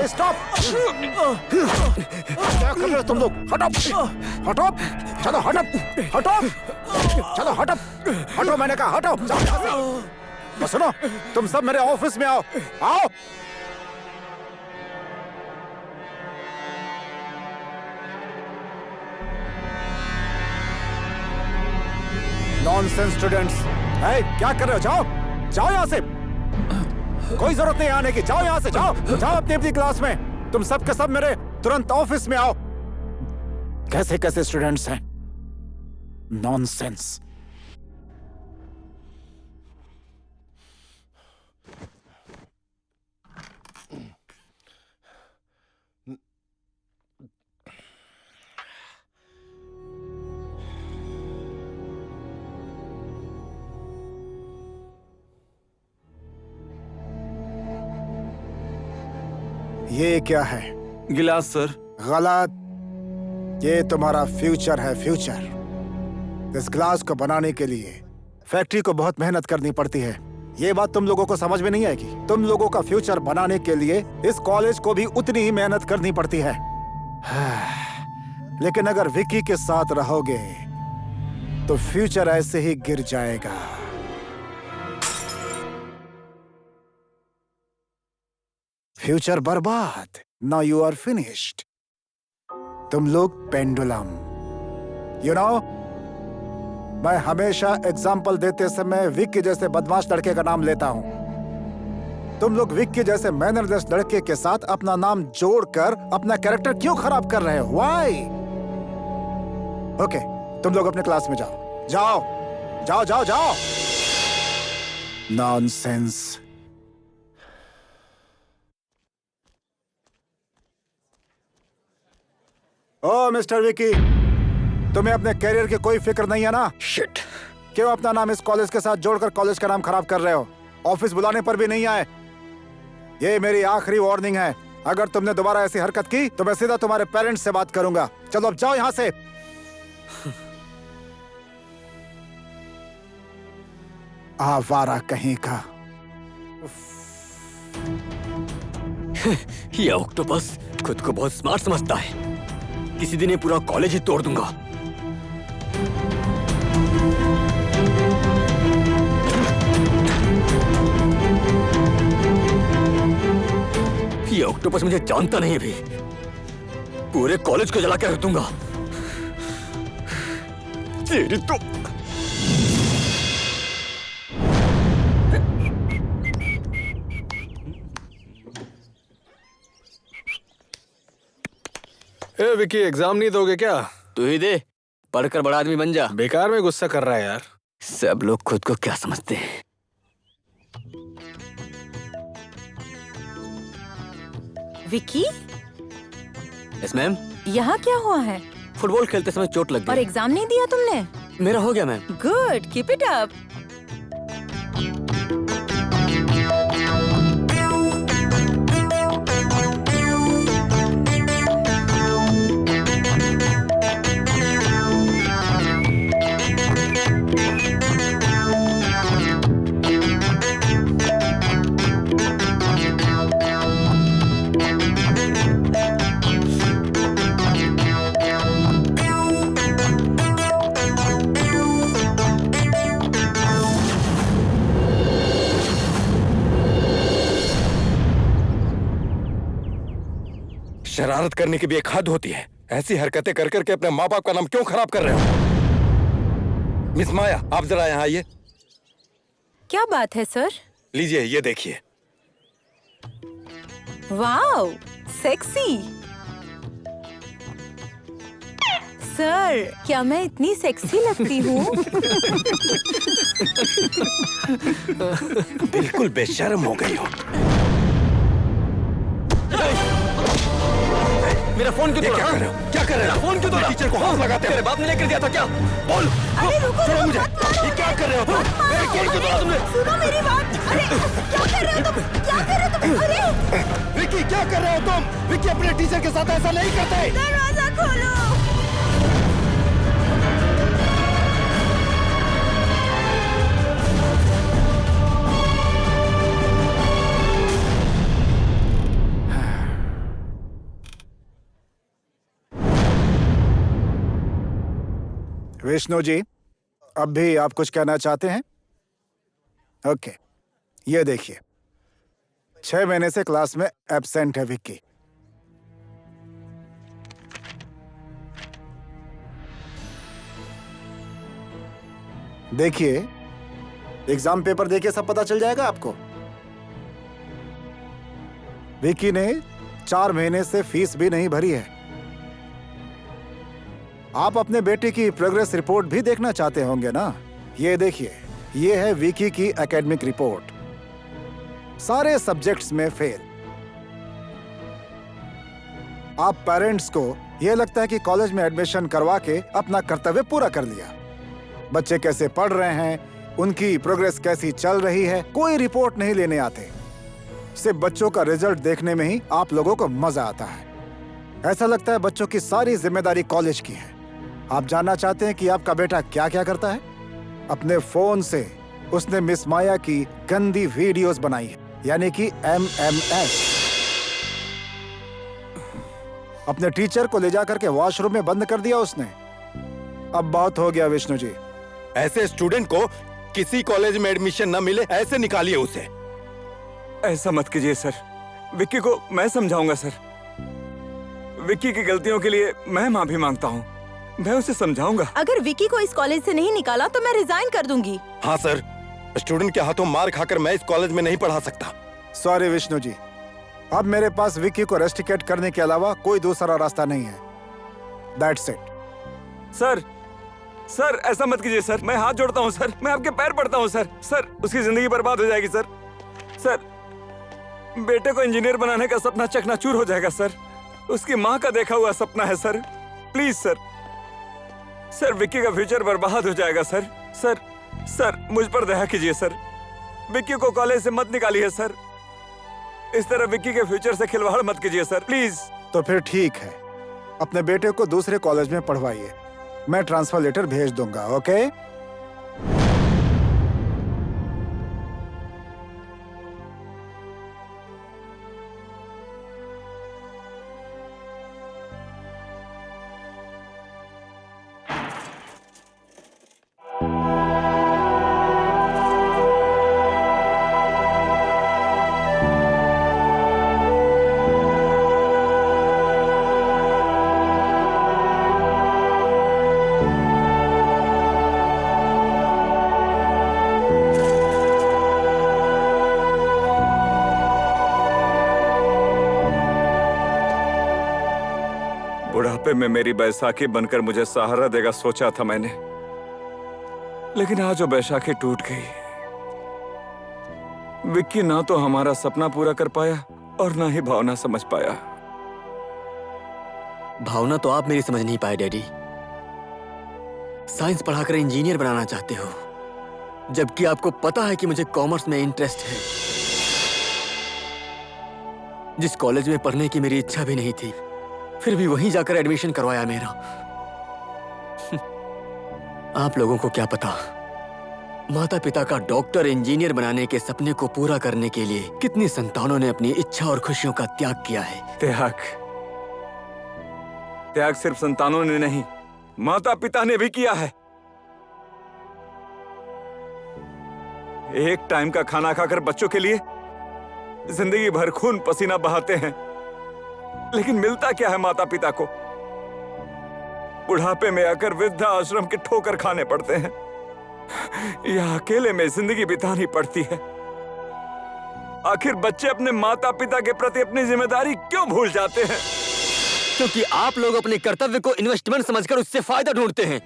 स्टॉप! क्या कर रहे हो तुम लोग? हटो! हटो! चलो हटो! हटो! चलो हटो! हटो, मैंने कहा हटो! बस सुनो, तुम सब मेरे ऑफिस में आओ। आओ! Nonsense students! क्या कर रहे हो? जाओ! जाओ यहाँ से! कोई जरूरत नहीं आने की। जाओ यहाँ से, जाओ जाओ अपनी अपनी क्लास में। तुम सब के सब मेरे तुरंत ऑफिस में आओ। कैसे कैसे स्टूडेंट्स हैं? नॉनसेंस। ये क्या है?
गिलास सर।
गलत। ये तुम्हारा फ्यूचर है, फ्यूचर। इस ग्लास को बनाने के लिए फैक्ट्री को बहुत मेहनत करनी पड़ती है। ये बात तुम लोगों को समझ में नहीं आएगी। तुम लोगों का फ्यूचर बनाने के लिए इस कॉलेज को भी उतनी ही मेहनत करनी पड़ती है। लेकिन अगर विक्की के साथ रहोगे तो फ्यूचर ऐसे ही गिर जाएगा। फ्यूचर बर्बाद। Now you are finished. तुम लोग पेंडुलम। यू नो, मैं हमेशा एग्जाम्पल देते समय विक्की जैसे बदमाश लड़के का नाम लेता हूं। तुम लोग विक्की जैसे मैनरलेस लड़के के साथ अपना नाम जोड़कर अपना कैरेक्टर क्यों खराब कर रहे हो? व्हाई? ओके, तुम लोग अपने क्लास में जाओ। जाओ जाओ जाओ जाओ। नॉनसेंस। ओ मिस्टर विकी, तुम्हें अपने कैरियर की कोई फिक्र नहीं है ना?
शिट!
क्यों अपना नाम इस कॉलेज के साथ जोड़कर कॉलेज का नाम खराब कर रहे हो? ऑफिस बुलाने पर भी नहीं आए। ये मेरी आखिरी वार्निंग है। अगर तुमने दोबारा ऐसी हरकत की तो मैं सीधा तुम्हारे पेरेंट्स से बात करूंगा। चलो अब जाओ यहाँ से। आवारा कहीं का।
ये ऑक्टोपस खुद को बहुत स्मार्ट समझता है। किसी दिन ये पूरा कॉलेज ही तोड़ दूंगा। ये ऑक्टोपस मुझे जानता नहीं भी। पूरे कॉलेज को जला के रख दूंगा। तेरी तो
विकी एग्जाम नहीं दोगे क्या?
तू ही दे, पढ़कर बड़ा आदमी बन जा।
बेकार में गुस्सा कर रहा है यार।
सब लोग खुद को क्या समझते हैं।
Vicky,
yes ma'am.
यहाँ क्या हुआ है?
फुटबॉल खेलते समय चोट लग
और
गई।
एग्जाम नहीं दिया तुमने?
मेरा हो गया ma'am.
Good, keep it up.
शरारत करने की भी एक हद होती है। ऐसी हरकतें कर करके अपने माँ बाप का नाम क्यों खराब कर रहे हो? मिस माया, आप जरा यहाँ आइए।
क्या बात है सर?
लीजिए, ये देखिए।
Wow, sexy. सर, क्या मैं इतनी सेक्सी लगती हूँ?
बिल्कुल बेशर्म हो गई हो।
मेरा फोन क्यों तोड़ा?
क्या कर रहे हो? क्या कर रहे हो?
फोन क्यों तोड़ा?
टीचर को हाथ लगाते हो?
तेरे बाप ने लेकर दिया था क्या? बोल।
अरे रुको,
छोड़ो मुझे।
मत मारो।
ये क्या कर रहे हो तुम?
मेरे फोन क्यों तोड़ा तुमने? सुनो मेरी बात। अरे क्या कर रहे हो तुम? क्या कर रहे हो तुम? अरे
विक्की, क्या कर रहे हो तुम? विक्की अपने टीचर के साथ ऐसा नहीं करते।
दरवाजा खोलो।
विष्णु जी, अब भी आप कुछ कहना चाहते हैं? ओके, ये देखिए, 6 महीने से क्लास में एब्सेंट है विक्की। देखिए, एग्जाम पेपर देखिए, सब पता चल जाएगा आपको। विक्की ने 4 महीने से फीस भी नहीं भरी है। आप अपने बेटे की प्रोग्रेस रिपोर्ट भी देखना चाहते होंगे ना? ये देखिए, ये है विकी की एकेडमिक रिपोर्ट। सारे सब्जेक्ट्स में फेल। आप पेरेंट्स को यह लगता है कि कॉलेज में एडमिशन करवा के अपना कर्तव्य पूरा कर लिया। बच्चे कैसे पढ़ रहे हैं, उनकी प्रोग्रेस कैसी चल रही है, कोई रिपोर्ट नहीं लेने आते। सिर्फ बच्चों का रिजल्ट देखने में ही आप लोगों को मजा आता है। ऐसा लगता है बच्चों की सारी जिम्मेदारी कॉलेज की है। आप जानना चाहते हैं कि आपका बेटा क्या क्या करता है? अपने फोन से उसने मिस माया की गंदी वीडियोस बनाई है, यानी कि MMS। अपने टीचर को ले जाकर के वॉशरूम में बंद कर दिया उसने। अब बहुत हो गया विष्णु जी।
ऐसे स्टूडेंट को किसी कॉलेज में एडमिशन न मिले, ऐसे निकालिए उसे।
ऐसा मत कीजिए सर। विक्की को मैं समझाऊंगा सर। विक्की की गलतियों के लिए मैं माफी मांगता हूँ। मैं उसे समझाऊंगा।
अगर विकी को इस कॉलेज से नहीं निकाला तो मैं रिजाइन कर दूंगी।
हाँ सर, स्टूडेंट के हाथों मार खाकर मैं इस कॉलेज में नहीं पढ़ा सकता।
सॉरी विष्णु जी, अब मेरे पास विक्की को रेस्टिकेट करने के अलावा कोई दूसरा रास्ता नहीं है। That's it.
सर, सर ऐसा मत कीजिए सर। मैं हाथ जोड़ता हूँ सर। मैं आपके पैर पड़ता हूँ सर। सर, उसकी जिंदगी बर्बाद हो जाएगी सर। सर, बेटे को इंजीनियर बनाने का सपना चकनाचूर हो जाएगा सर। उसकी माँ का देखा हुआ सपना है sir. Please sir. Sir, Vicky का फ्यूचर बर्बाद हो जाएगा सर। सर, सर मुझ पर दया कीजिए सर। विक्की को कॉलेज से मत निकालिए सर। इस तरह विक्की के फ्यूचर से खिलवाड़ मत कीजिए सर, प्लीज।
तो फिर ठीक है, अपने बेटे को दूसरे कॉलेज में पढ़वाइए। मैं ट्रांसफर लेटर भेज दूंगा। ओके?
बुढ़ापे में मेरी बैसाखी बनकर मुझे सहारा देगा सोचा था मैंने, लेकिन आज वो बैसाखी टूट गई। विक्की ना तो हमारा सपना पूरा कर पाया और ना ही भावना समझ पाया।
भावना तो आप मेरी समझ नहीं पाए डैडी। साइंस पढ़ाकर इंजीनियर बनाना चाहते हो, जबकि आपको पता है कि मुझे कॉमर्स में इंटरेस्ट है। जिस कॉलेज में पढ़ने की मेरी इच्छा भी नहीं थी, फिर भी वहीं जाकर एडमिशन करवाया मेरा। आप लोगों को क्या पता, माता पिता का डॉक्टर इंजीनियर बनाने के सपने को पूरा करने के लिए कितनी संतानों ने अपनी इच्छा और खुशियों का त्याग किया है।
त्याग सिर्फ संतानों ने नहीं, माता पिता ने भी किया है। एक टाइम का खाना खाकर बच्चों के लिए जिंदगी भर खून पसीना बहाते हैं, लेकिन मिलता क्या है माता पिता को? बुढ़ापे में आकर वृद्धा आश्रम के ठोकर खाने पड़ते हैं या अकेले में जिंदगी बितानी पड़ती है। आखिर बच्चे अपने माता पिता के प्रति अपनी जिम्मेदारी क्यों भूल जाते हैं?
क्योंकि आप लोग अपने कर्तव्य को इन्वेस्टमेंट समझकर उससे फायदा ढूंढते हैं।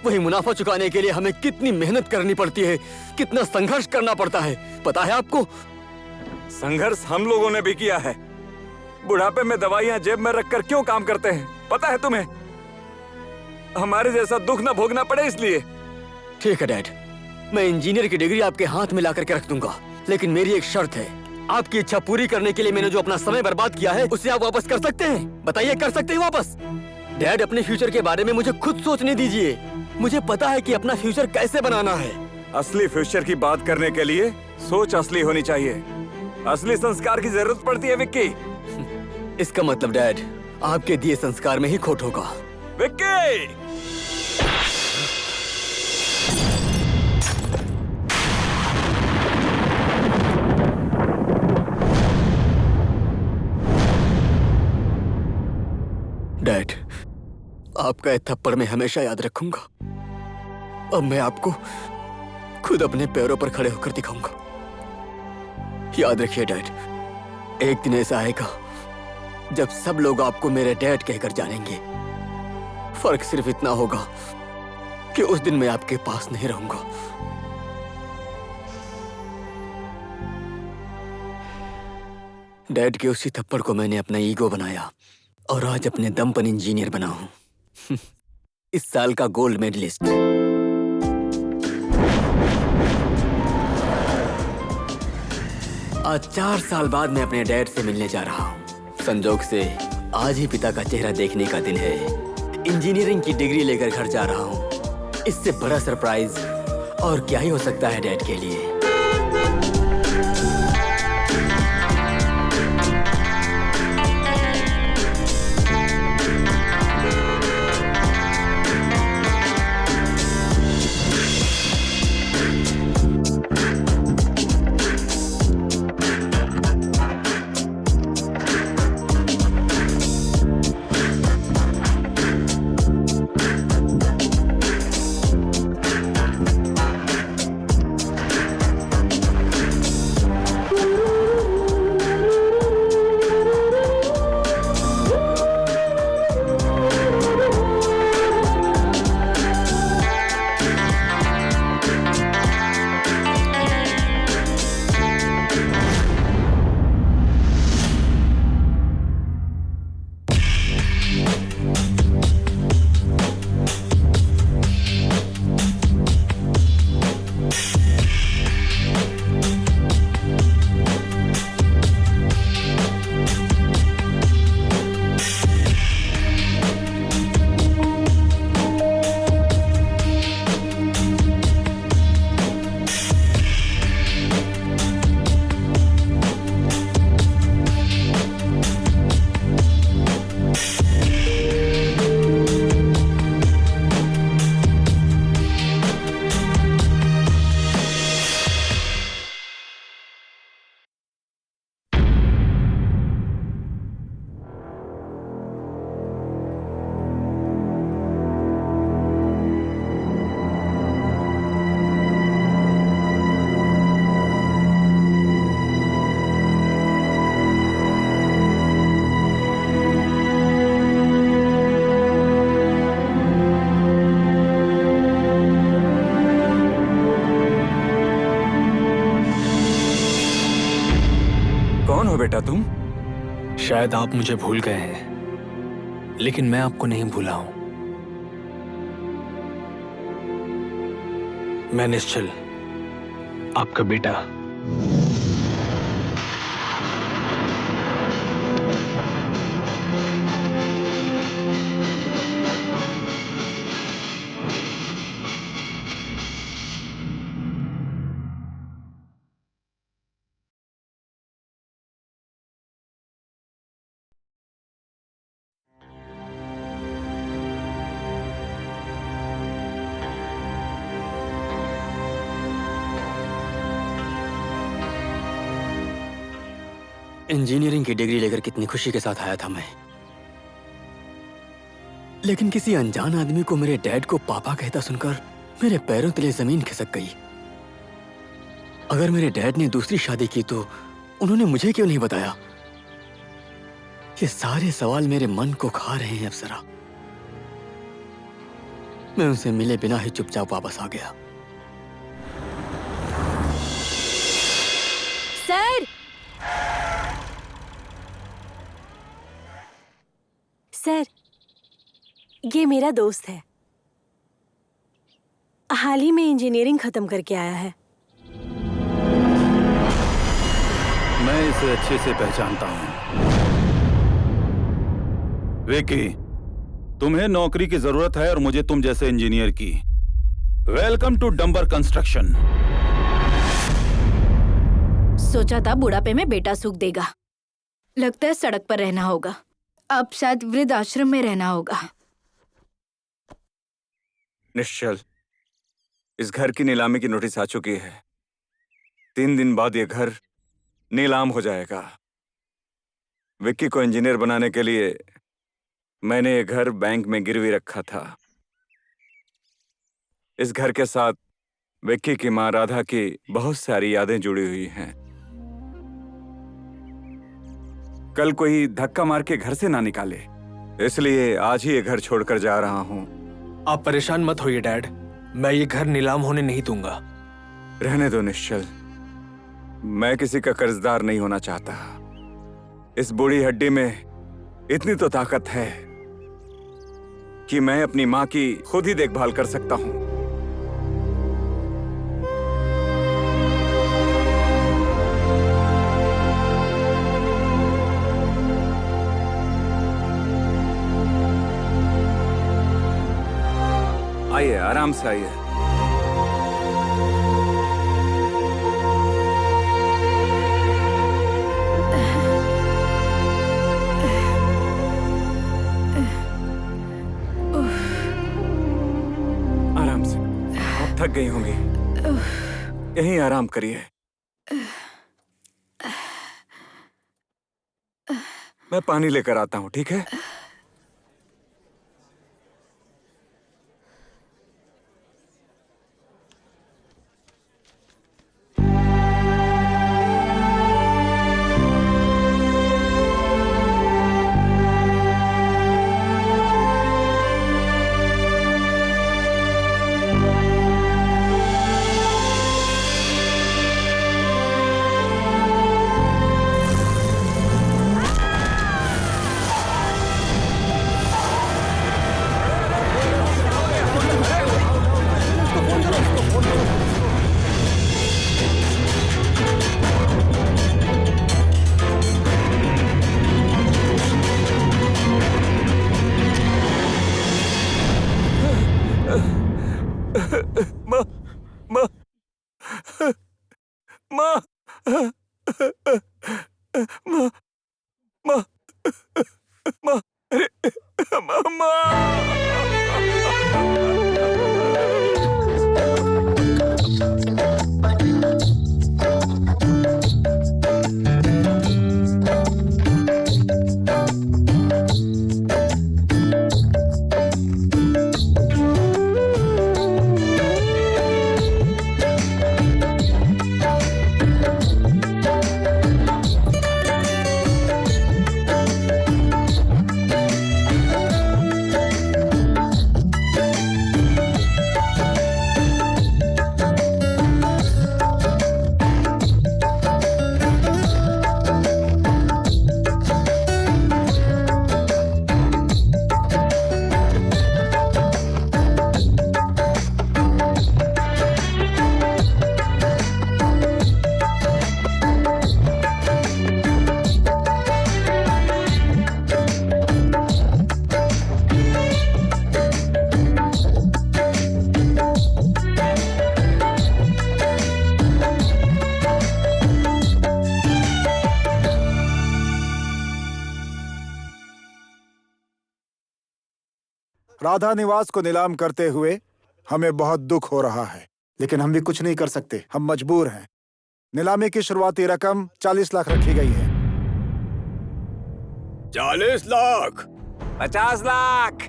वही मुनाफा चुकाने के लिए हमें कितनी मेहनत करनी पड़ती है, कितना संघर्ष करना पड़ता है, पता है आपको?
संघर्ष हम लोगों ने भी किया है। बुढ़ापे में दवाइयां जेब में रखकर क्यों काम करते हैं, पता है तुम्हें? हमारे जैसा दुख न भोगना पड़े इसलिए।
ठीक है डैड, मैं इंजीनियर की डिग्री आपके हाथ में ला करके रख दूंगा, लेकिन मेरी एक शर्त है। आपकी इच्छा पूरी करने के लिए मैंने जो अपना समय बर्बाद किया है, उसे आप वापस कर सकते हैं? बताइए, कर सकते हैं वापस? डैड, अपने फ्यूचर के बारे में मुझे खुद सोचने दीजिए। मुझे पता है कि अपना फ्यूचर कैसे बनाना है।
असली फ्यूचर की बात करने के लिए सोच असली होनी चाहिए। असली संस्कार की जरूरत पड़ती है विक्की।
इसका मतलब डैड, आपके दिए संस्कार में ही खोट होगा।
विक्की!
डैड, आपका ये थप्पड़ मैं हमेशा याद रखूंगा। अब मैं आपको खुद अपने पैरों पर खड़े होकर दिखाऊंगा। याद रखिए डैड, एक दिन ऐसा आएगा जब सब लोग आपको मेरे डैड कहकर जानेंगे। फर्क सिर्फ इतना होगा कि उस दिन मैं आपके पास नहीं रहूंगा। डैड के उसी थप्पड़ को मैंने अपना ईगो बनाया और आज अपने दम पर इंजीनियर बना हूं। इस साल का गोल्ड मेडलिस्ट। आज 4 साल बाद मैं अपने डैड से मिलने जा रहा हूं। संजोग से आज ही पिता का चेहरा देखने का दिन है। इंजीनियरिंग की डिग्री लेकर घर जा रहा हूं। इससे बड़ा सरप्राइज और क्या ही हो सकता है डैड के लिए।
हो बेटा तुम?
शायद आप मुझे भूल गए हैं, लेकिन मैं आपको नहीं भूला हूं। मैं निश्चल, आपका बेटा।
इंजीनियरिंग की डिग्री लेकर कितनी खुशी के साथ आया था मैं, लेकिन किसी अनजान आदमी को मेरे डैड को पापा कहता सुनकर मेरे पैरों तले जमीन खिसक गई। अगर मेरे डैड ने दूसरी शादी की तो उन्होंने मुझे क्यों नहीं बताया? ये सारे सवाल मेरे मन को खा रहे हैं अप्सरा। मैं उनसे मिले बिना ही चुपचाप वापस आ गया।
सर, सर, ये मेरा दोस्त है। हाल ही में इंजीनियरिंग खत्म करके आया है।
मैं इसे अच्छे से पहचानता हूं। विकी, तुम्हें नौकरी की जरूरत है और मुझे तुम जैसे इंजीनियर की। Welcome to Dambar construction.
सोचा था बुढ़ापे में बेटा सुख देगा, लगता है सड़क पर रहना होगा। अब शायद वृद्ध आश्रम में रहना होगा।
निश्चल, इस घर की नीलामी की नोटिस आ चुकी है। 3 दिन बाद ये घर नीलाम हो जाएगा। विक्की को इंजीनियर बनाने के लिए मैंने ये घर बैंक में गिरवी रखा था। इस घर के साथ विक्की की माँ राधा की बहुत सारी यादें जुड़ी हुई हैं। कल कोई धक्का मार के घर से ना निकाले, इसलिए आज ही ये घर छोड़कर जा रहा हूं।
आप परेशान मत होइए डैड, मैं ये घर नीलाम होने नहीं दूंगा।
रहने दो निश्चल, मैं किसी का कर्जदार नहीं होना चाहता। इस बूढ़ी हड्डी में इतनी तो ताकत है कि मैं अपनी माँ की खुद ही देखभाल कर सकता हूं। आइए, आराम से आइए। आराम से, आप थक गई होंगी, यहीं आराम करिए। मैं पानी लेकर आता हूं, ठीक है?
राधा निवास को नीलाम करते हुए हमें बहुत दुख हो रहा है, लेकिन हम भी कुछ नहीं कर सकते। हम मजबूर हैं। नीलामी की शुरुआती रकम 40 लाख रखी गई है।
40 लाख,
50 लाख,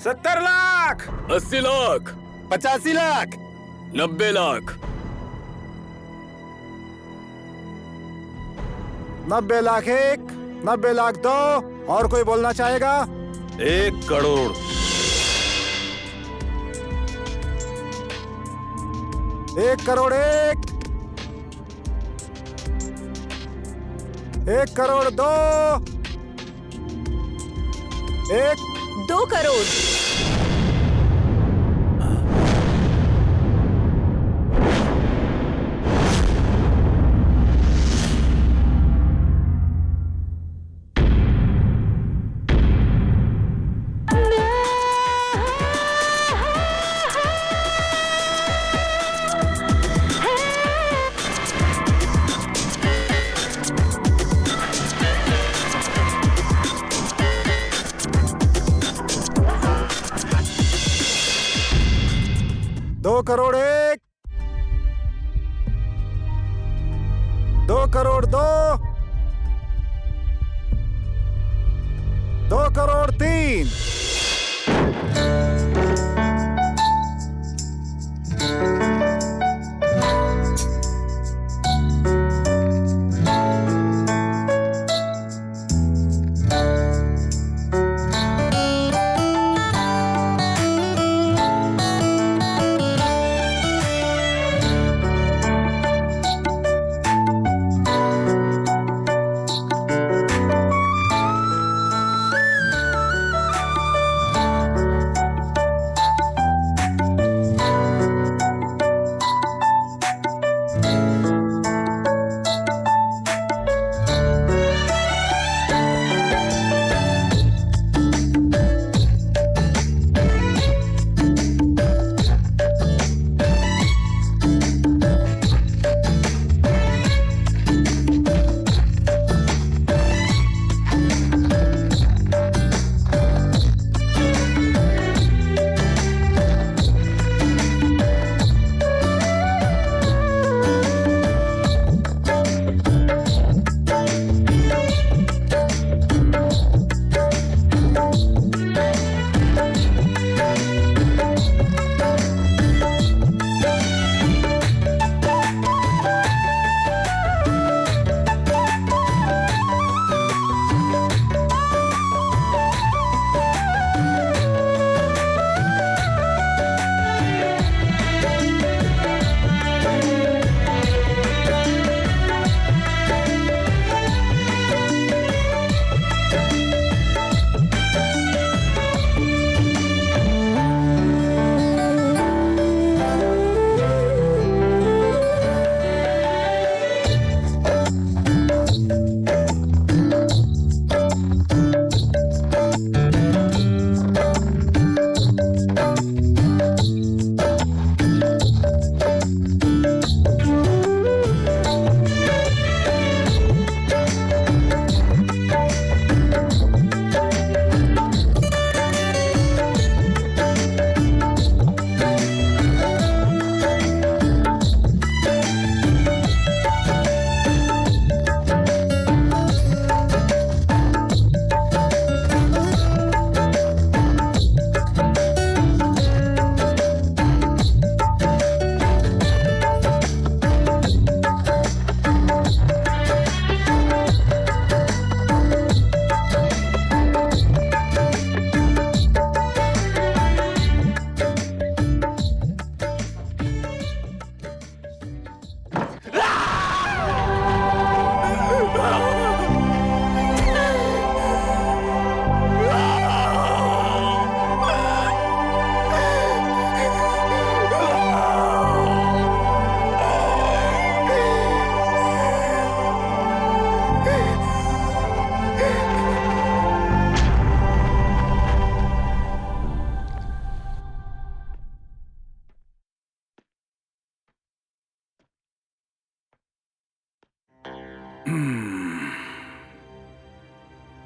70 लाख,
80 लाख,
85 लाख,
90 लाख,
90 लाख एक, 90 लाख दो। और कोई बोलना चाहेगा?
1 करोड़।
1 करोड़ एक, 1 करोड़ दो,
2 करोड़।
दो करोड़ एक, 2 करोड़ दो, 2 करोड़ तीन।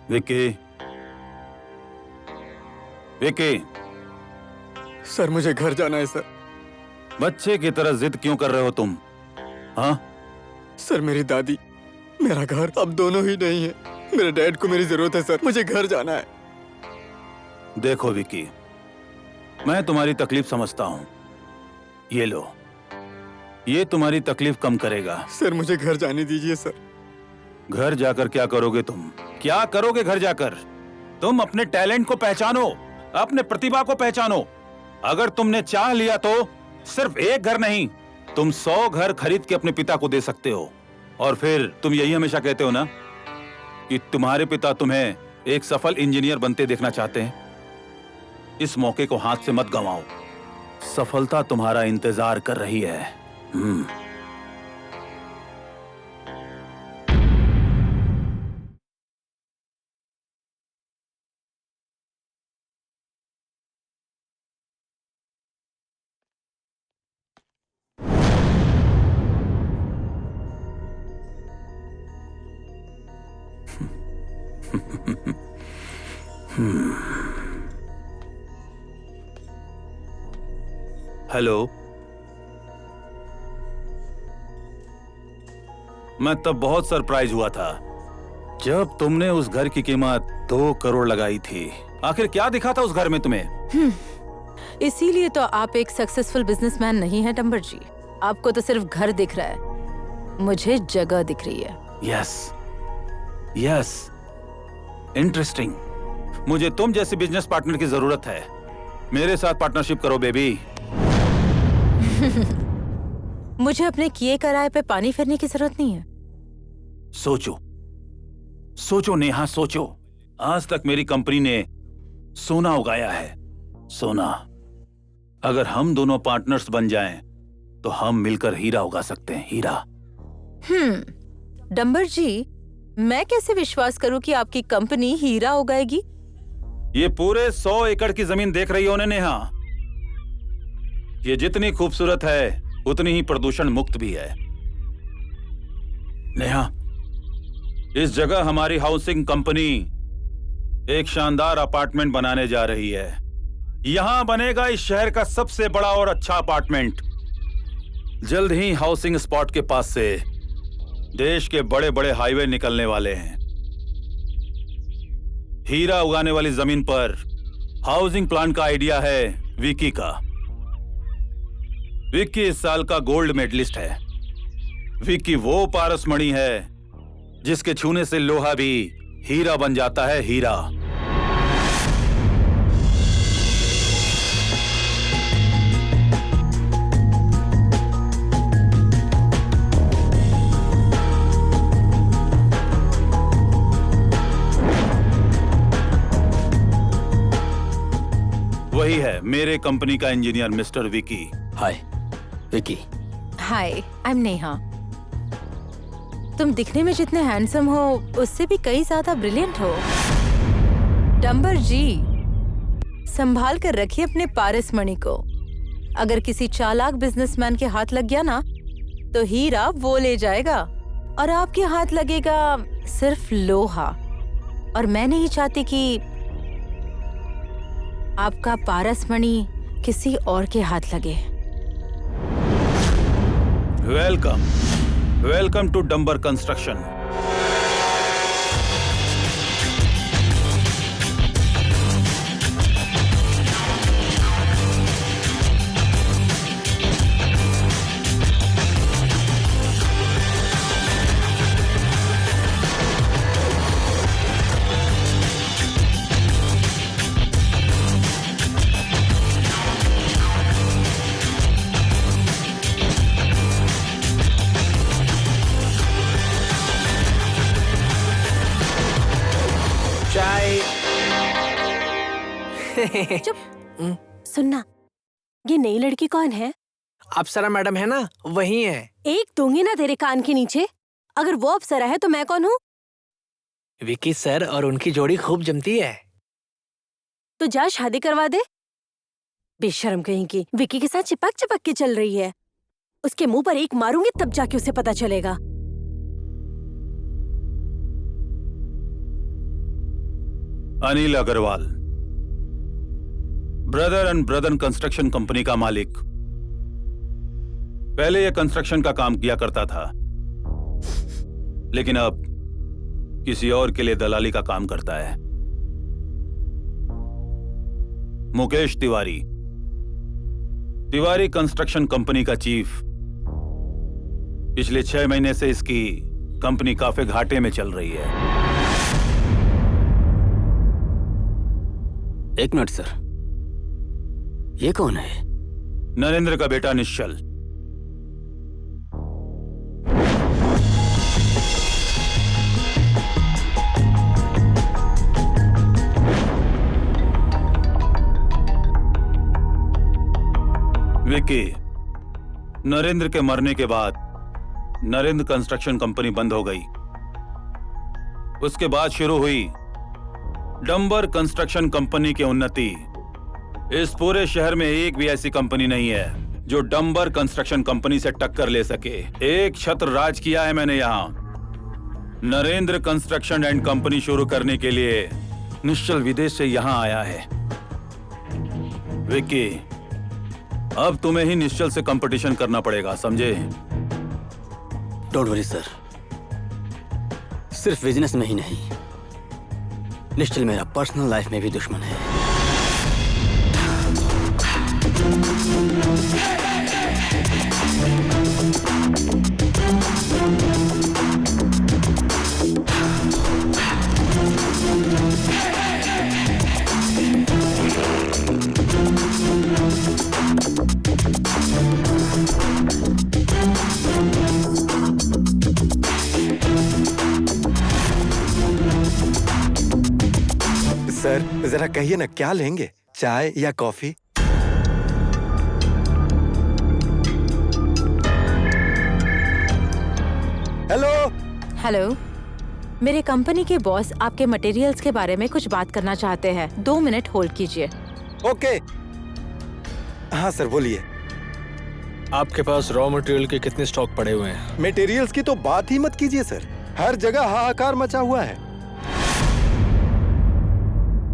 विक्की, विकी,
सर मुझे घर जाना है सर।
बच्चे की तरह जिद क्यों कर रहे हो तुम? हाँ,
सर मेरी दादी, मेरा घर अब दोनों ही नहीं है। मेरे डैड को मेरी जरूरत है सर, मुझे घर जाना है।
देखो विकी, मैं तुम्हारी तकलीफ समझता हूं। ये लो, ये तुम्हारी तकलीफ कम करेगा।
सर मुझे घर जाने दीजिए सर।
घर जाकर क्या करोगे तुम? क्या करोगे घर जाकर? तुम अपने टैलेंट को पहचानो, अपने प्रतिभा को पहचानो। अगर तुमने चाह लिया तो सिर्फ एक घर नहीं, तुम 100 घर खरीद के अपने पिता को दे सकते हो। और फिर तुम यही हमेशा कहते हो ना कि तुम्हारे पिता तुम्हें एक सफल इंजीनियर बनते देखना चाहते हैं। इस मौके को हाथ से मत गंवाओ, सफलता तुम्हारा इंतजार कर रही है। हेलो, मैं तब बहुत सरप्राइज हुआ था जब तुमने उस घर की कीमत 2 करोड़ लगाई थी। आखिर क्या दिखा था उस घर में तुम्हें?
इसीलिए तो आप एक सक्सेसफुल बिजनेसमैन नहीं है डंबर जी। आपको तो सिर्फ घर दिख रहा है, मुझे जगह दिख रही है।
Yes, yes, interesting. मुझे तुम जैसे बिजनेस पार्टनर की जरूरत है। मेरे साथ पार्टनरशिप करो बेबी।
मुझे अपने किए कराए पे पानी फेरने की जरूरत नहीं है।
सोचो, सोचो नेहा, सोचो। आज तक मेरी कंपनी ने सोना उगाया है, सोना। अगर हम दोनों पार्टनर्स बन जाएं, तो हम मिलकर हीरा उगा सकते हैं, हीरा।
डंबर जी, मैं कैसे विश्वास करूं कि आपकी कंपनी हीरा उगाएगी?
ये पूरे 100 एकड़ की जमीन देख रही हो ना नेहा? ये जितनी खूबसूरत है उतनी ही प्रदूषण मुक्त भी है। नेहा, इस जगह हमारी हाउसिंग कंपनी एक शानदार अपार्टमेंट बनाने जा रही है। यहां बनेगा इस शहर का सबसे बड़ा और अच्छा अपार्टमेंट। जल्द ही हाउसिंग स्पॉट के पास से देश के बड़े बड़े हाईवे निकलने वाले हैं। हीरा उगाने वाली जमीन पर हाउसिंग प्लान का आइडिया है विकी का। विक्की इस साल का गोल्ड मेडलिस्ट है। विक्की वो पारसमणि है जिसके छूने से लोहा भी हीरा बन जाता है, हीरा। वही है मेरे कंपनी का engineer mister Vicky.
Hi Vicky.
Hi, I am Neha. तुम दिखने में जितने हैंडसम हो उससे भी कई ज्यादा ब्रिलियंट हो। डंबर जी, संभाल कर रखिए अपने पारसमणि को। अगर किसी चालाक बिजनेसमैन के हाथ लग गया ना, तो हीरा वो ले जाएगा और आपके हाथ लगेगा सिर्फ लोहा। और मैं नहीं चाहती कि आपका पारसमणि किसी और के हाथ लगे।
Welcome, welcome to Dambar construction.
चुप। सुनना, ये नई लड़की कौन है?
अप्सरा मैडम है ना, वही है।
एक दूंगी ना तेरे कान के नीचे। अगर वो अप्सरा है तो मैं कौन हूँ?
विकी सर और उनकी जोड़ी खूब जमती है।
तो जा शादी करवा दे। बेशर्म कहीं की, विकी के साथ चिपक चिपक के चल रही है। उसके मुंह पर एक मारूंगी तब जाके उसे पता चलेगा।
Anil Agarwal, brother and brother construction company का मालिक। पहले यह कंस्ट्रक्शन का काम किया करता था, लेकिन अब किसी और के लिए दलाली का काम करता है। मुकेश तिवारी, तिवारी कंस्ट्रक्शन कंपनी का चीफ। पिछले 6 महीने से इसकी कंपनी काफी घाटे में चल रही है।
एक मिनट सर, ये कौन है?
नरेंद्र का बेटा निश्चल। विक्की, नरेंद्र के मरने के बाद नरेंद्र कंस्ट्रक्शन कंपनी बंद हो गई। उसके बाद शुरू हुई डंबर कंस्ट्रक्शन कंपनी की उन्नति। इस पूरे शहर में एक भी ऐसी कंपनी नहीं है जो डंबर कंस्ट्रक्शन कंपनी से टक्कर ले सके। एक छत्र राज किया है मैंने यहाँ। नरेंद्र कंस्ट्रक्शन एंड कंपनी शुरू करने के लिए निश्चल विदेश से यहाँ आया है। विक्की, अब तुम्हें ही निश्चल से कंपटीशन करना पड़ेगा, समझे?
डोंट वरी सर, सिर्फ बिजनेस में ही नहीं, निश्चल मेरा पर्सनल लाइफ में भी दुश्मन है।
सर जरा कहिए ना, क्या लेंगे, चाय या कॉफी? हेलो।
हेलो, मेरे कंपनी के बॉस आपके मटेरियल्स के बारे में कुछ बात करना चाहते हैं। 2 मिनट होल्ड कीजिए।
ओके। हाँ सर, बोलिए।
आपके पास रॉ मटेरियल के कितने स्टॉक पड़े हुए हैं?
मटेरियल्स की तो बात ही मत कीजिए सर, हर जगह हाहाकार मचा हुआ है।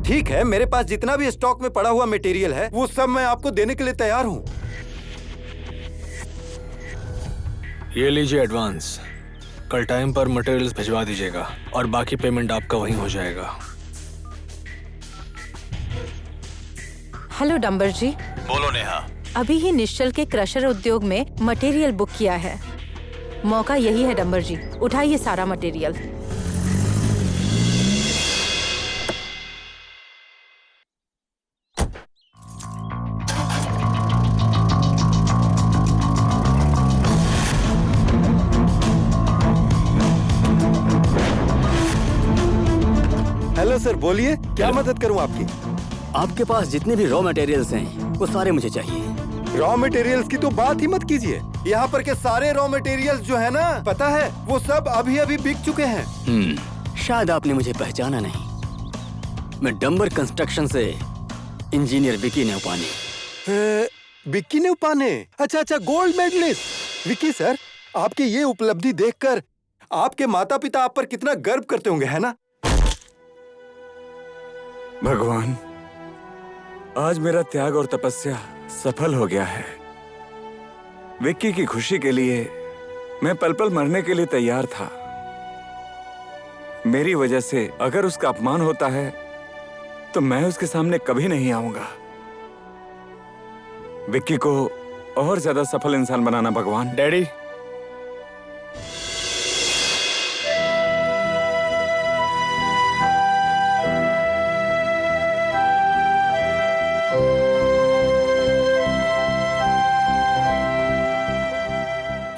ठीक है, मेरे पास जितना भी स्टॉक में पड़ा हुआ मटेरियल है वो सब मैं आपको देने के लिए तैयार हूँ।
ये लीजिए एडवांस। कल टाइम पर मटेरियल्स भिजवा दीजिएगा और बाकी पेमेंट आपका वहीं हो जाएगा।
हेलो डंबर जी।
बोलो नेहा।
अभी ही निश्चल के क्रशर उद्योग में मटेरियल बुक किया है। मौका यही है डंबर जी, उठाइए सारा मटेरियल।
हेलो सर, बोलिए, क्या मदद करूं आपकी?
आपके पास जितने भी रॉ मटेरियल्स हैं वो सारे मुझे चाहिए।
रॉ मटेरियल्स की तो बात ही मत कीजिए। यहाँ पर के सारे रॉ मटेरियल्स जो है ना, पता है, वो सब अभी अभी बिक चुके हैं।
शायद आपने मुझे पहचाना नहीं। मैं डंबर कंस्ट्रक्शन से इंजीनियर विकी नेउपाने।
विक्की नेउपाने? अच्छा, गोल्ड मेडलिस्ट विक्की सर। आपकी ये उपलब्धि देखकर आपके माता पिता आप पर कितना गर्व करते होंगे, है ना?
भगवान, आज मेरा त्याग और तपस्या सफल हो गया है। विक्की की खुशी के लिए मैं पल पल मरने के लिए तैयार था। मेरी वजह से अगर उसका अपमान होता है तो मैं उसके सामने कभी नहीं आऊंगा। विक्की को और ज्यादा सफल इंसान बनाना भगवान।
डैडी,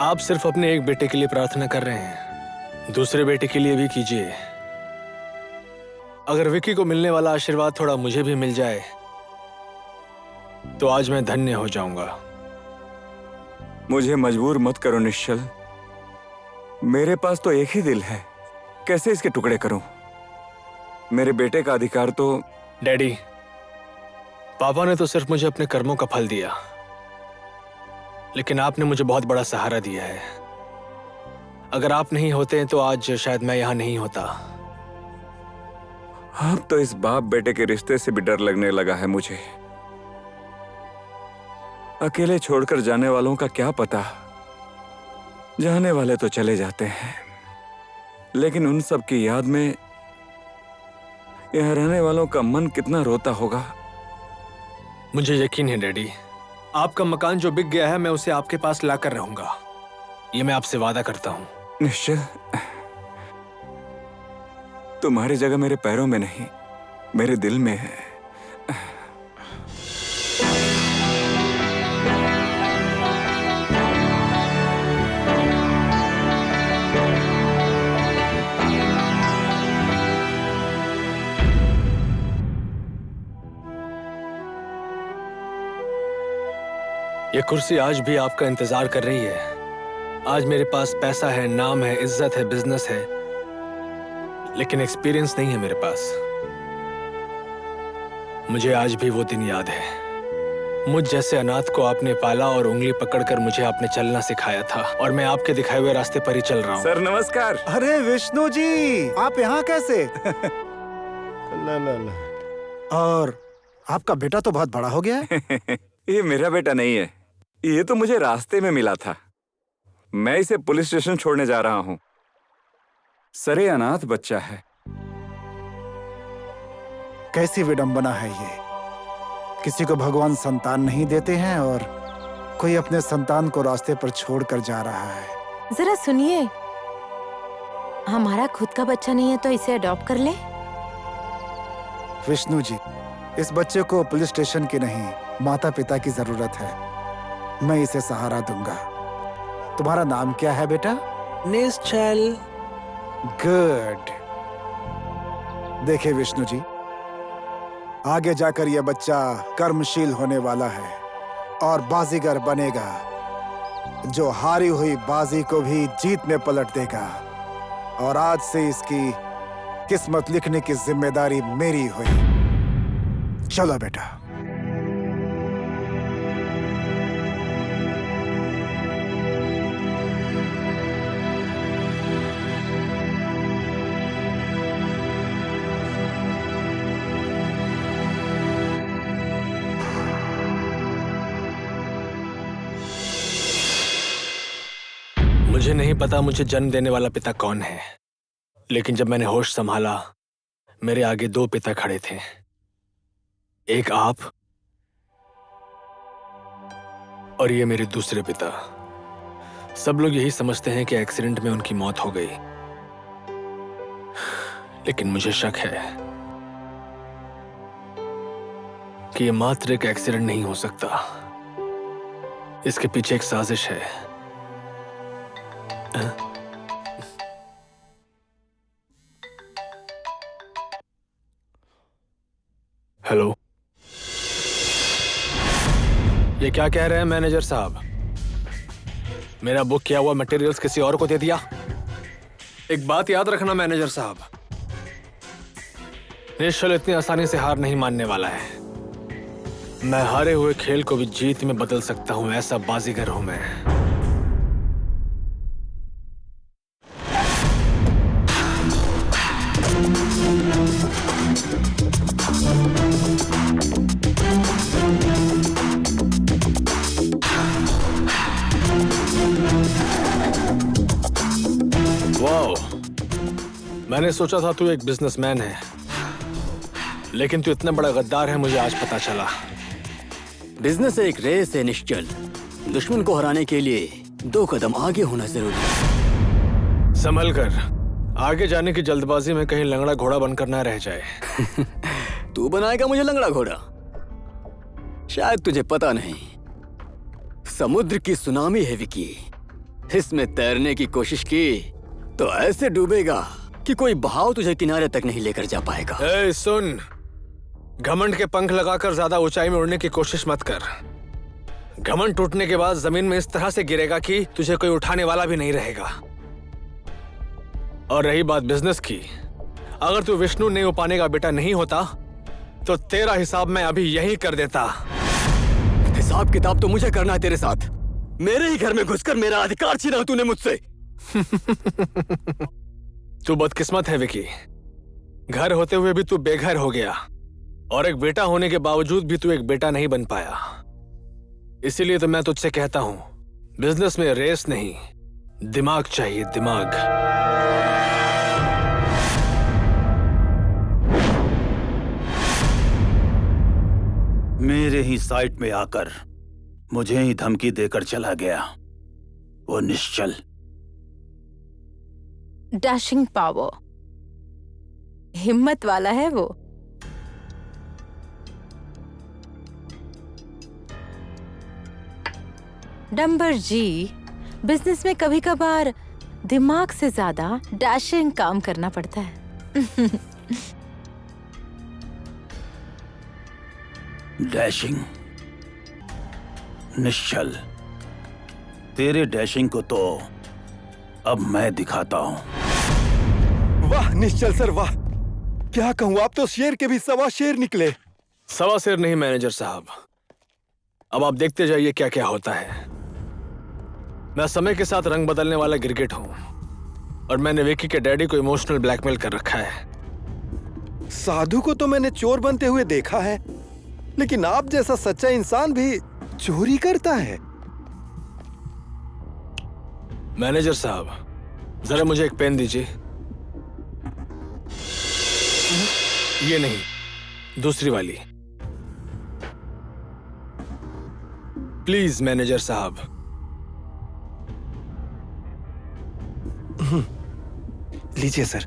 आप सिर्फ अपने एक बेटे के लिए प्रार्थना कर रहे हैं, दूसरे बेटे के लिए भी कीजिए। अगर विक्की को मिलने वाला आशीर्वाद थोड़ा मुझे भी मिल जाए तो आज मैं धन्य हो जाऊंगा।
मुझे मजबूर मत करो निश्चल। मेरे पास तो एक ही दिल है, कैसे इसके टुकड़े करूं? मेरे बेटे का अधिकार तो।
डैडी, पापा ने तो सिर्फ मुझे अपने कर्मों का फल दिया, लेकिन आपने मुझे बहुत बड़ा सहारा दिया है। अगर आप नहीं होते तो आज शायद मैं यहाँ नहीं होता।
अब तो इस बाप बेटे के रिश्ते से भी डर लगने लगा है मुझे। अकेले छोड़कर जाने वालों का क्या पता, जाने वाले तो चले जाते हैं, लेकिन उन सब की याद में यहाँ रहने वालों का मन कितना रोता होगा।
मुझे यकीन है डैडी, आपका मकान जो बिक गया है मैं उसे आपके पास लाकर रहूंगा, ये मैं आपसे वादा करता हूँ।
निश्चय। तुम्हारी जगह मेरे पैरों में नहीं, मेरे दिल में है।
ये कुर्सी आज भी आपका इंतजार कर रही है। आज मेरे पास पैसा है, नाम है, इज्जत है, बिजनेस है, लेकिन एक्सपीरियंस नहीं है मेरे पास। मुझे आज भी वो दिन याद है। मुझ जैसे अनाथ को आपने पाला और उंगली पकड़कर मुझे आपने चलना सिखाया था, और मैं आपके दिखाए हुए रास्ते पर ही चल रहा हूँ।
सर नमस्कार।
अरे विष्णु जी, आप यहाँ कैसे? ला ला ला। और आपका बेटा तो बहुत बड़ा हो गया है।
ये मेरा बेटा नहीं है, ये तो मुझे रास्ते में मिला था। मैं इसे पुलिस स्टेशन छोड़ने जा रहा हूँ। सरे अनाथ बच्चा है।
कैसी विडंबना है ये। किसी को भगवान संतान नहीं देते हैं और कोई अपने संतान को रास्ते पर छोड़कर जा रहा है।
जरा सुनिए, हमारा खुद का बच्चा नहीं है तो इसे अडॉप्ट कर ले।
विष्णु जी, इस बच्चे को पुलिस स्टेशन की नहीं, माता पिता की जरूरत है। मैं इसे सहारा दूंगा। तुम्हारा नाम क्या है बेटा?
निश्चल।
गुड। देखिए विष्णु जी, आगे जाकर यह बच्चा कर्मशील होने वाला है और बाजीगर बनेगा, जो हारी हुई बाजी को भी जीत में पलट देगा। और आज से इसकी किस्मत लिखने की जिम्मेदारी मेरी हुई। चलो बेटा।
मुझे नहीं पता मुझे जन्म देने वाला पिता कौन है, लेकिन जब मैंने होश संभाला मेरे आगे दो पिता खड़े थे, एक आप और ये मेरे दूसरे पिता। सब लोग यही समझते हैं कि एक्सीडेंट में उनकी मौत हो गई, लेकिन मुझे शक है कि ये मात्र एक एक्सीडेंट नहीं हो सकता। इसके पीछे एक साजिश है। हेलो, ये क्या कह रहे हैं मैनेजर साहब? मेरा बुक किया हुआ मटेरियल्स किसी और को दे दिया? एक बात याद रखना मैनेजर साहब, निश्चल इतनी आसानी से हार नहीं मानने वाला है। मैं हारे हुए खेल को भी जीत में बदल सकता हूं, ऐसा बाजीगर हूं मैं। मैंने सोचा था तू एक बिजनेसमैन है, लेकिन तू इतना बड़ा गद्दार है, मुझे आज पता चला।
बिजनेस एक रेस है निश्चल। दुश्मन को हराने के लिए 2 कदम आगे होना जरूरी है।
संभल कर, आगे जाने की जल्दबाजी में कहीं लंगड़ा घोड़ा बनकर ना रह जाए।
तू बनाएगा मुझे लंगड़ा घोड़ा? शायद तुझे पता नहीं, समुद्र की सुनामी है विकी। इसमें तैरने की कोशिश की तो ऐसे डूबेगा कि कोई बहाव तुझे किनारे तक नहीं लेकर जा पाएगा।
ए, सुन, घमंड के पंख लगाकर ज्यादा ऊंचाई में उड़ने की कोशिश मत कर। घमंड टूटने के बाद जमीन में इस तरह से गिरेगा कि तुझे कोई उठाने वाला भी नहीं रहेगा। और रही बात बिजनेस की, अगर तू विष्णु ने उपाने का बेटा नहीं होता तो तेरा हिसाब मैं अभी यही कर देता।
हिसाब किताब तो मुझे करना है तेरे साथ। मेरे ही घर में घुसकर मेरा अधिकार छीना तूने मुझसे।
तू बदकिस्मत है विकी, घर होते हुए भी तू बेघर हो गया और एक बेटा होने के बावजूद भी तू एक बेटा नहीं बन पाया। इसीलिए तो मैं तुझसे कहता हूं, बिजनेस में रेस नहीं, दिमाग चाहिए, दिमाग।
मेरे ही साइट में आकर मुझे ही धमकी देकर चला गया वो निश्चल।
डैशिंग पावर, हिम्मत वाला है वो। डंबर जी, बिजनेस में कभी कभार दिमाग से ज्यादा डैशिंग काम करना पड़ता है।
डैशिंग? निश्चल, तेरे डैशिंग को तो अब मैं दिखाता हूं।
वाह निश्चल सर वाह, क्या कहूं, आप तो शेर के भी सवा शेर निकले।
सवा शेर नहीं मैनेजर साहब, अब आप देखते जाइए क्या क्या होता है। मैं समय के साथ रंग बदलने वाला गिरगिट हूं और मैंने विकी के डैडी को इमोशनल ब्लैकमेल कर रखा है।
साधु को तो मैंने चोर बनते हुए देखा है, लेकिन आप जैसा सच्चा इंसान भी चोरी करता है।
मैनेजर साहब, जरा मुझे एक पेन दीजिए। ये नहीं, दूसरी वाली प्लीज मैनेजर साहब।
लीजिए सर।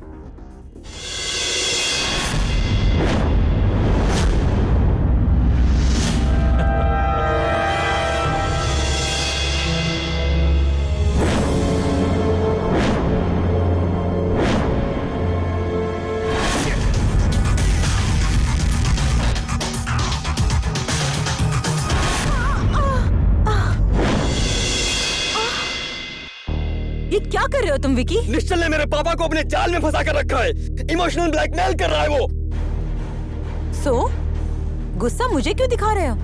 ये क्या कर रहे हो तुम विकी?
निश्चल ने मेरे पापा को अपने जाल में फंसा कर रखा है, इमोशनल ब्लैकमेल कर रहा है वो।
गुस्सा मुझे क्यों दिखा रहे हो?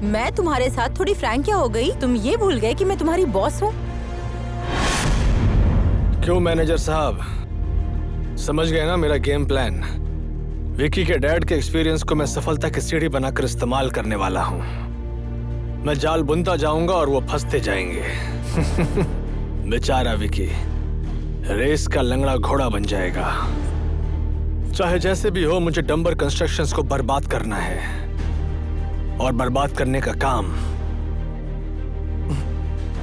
मैं तुम्हारे साथ थोड़ी फ्रैंक क्या हो गई? तुम ये भूल गए कि मैं तुम्हारी बॉस हूँ?
क्यों मैनेजर साहब, समझ गए ना मेरा गेम प्लान? विकी के डैड के एक्सपीरियंस को मैं सफलता की सीढ़ी बनाकर इस्तेमाल करने वाला हूँ। मैं जाल बुनता जाऊंगा और वो फंसते जाएंगे। बेचारा विकी रेस का लंगड़ा घोड़ा बन जाएगा। चाहे जैसे भी हो, मुझे डंबर कंस्ट्रक्शंस को बर्बाद करना है और बर्बाद करने का काम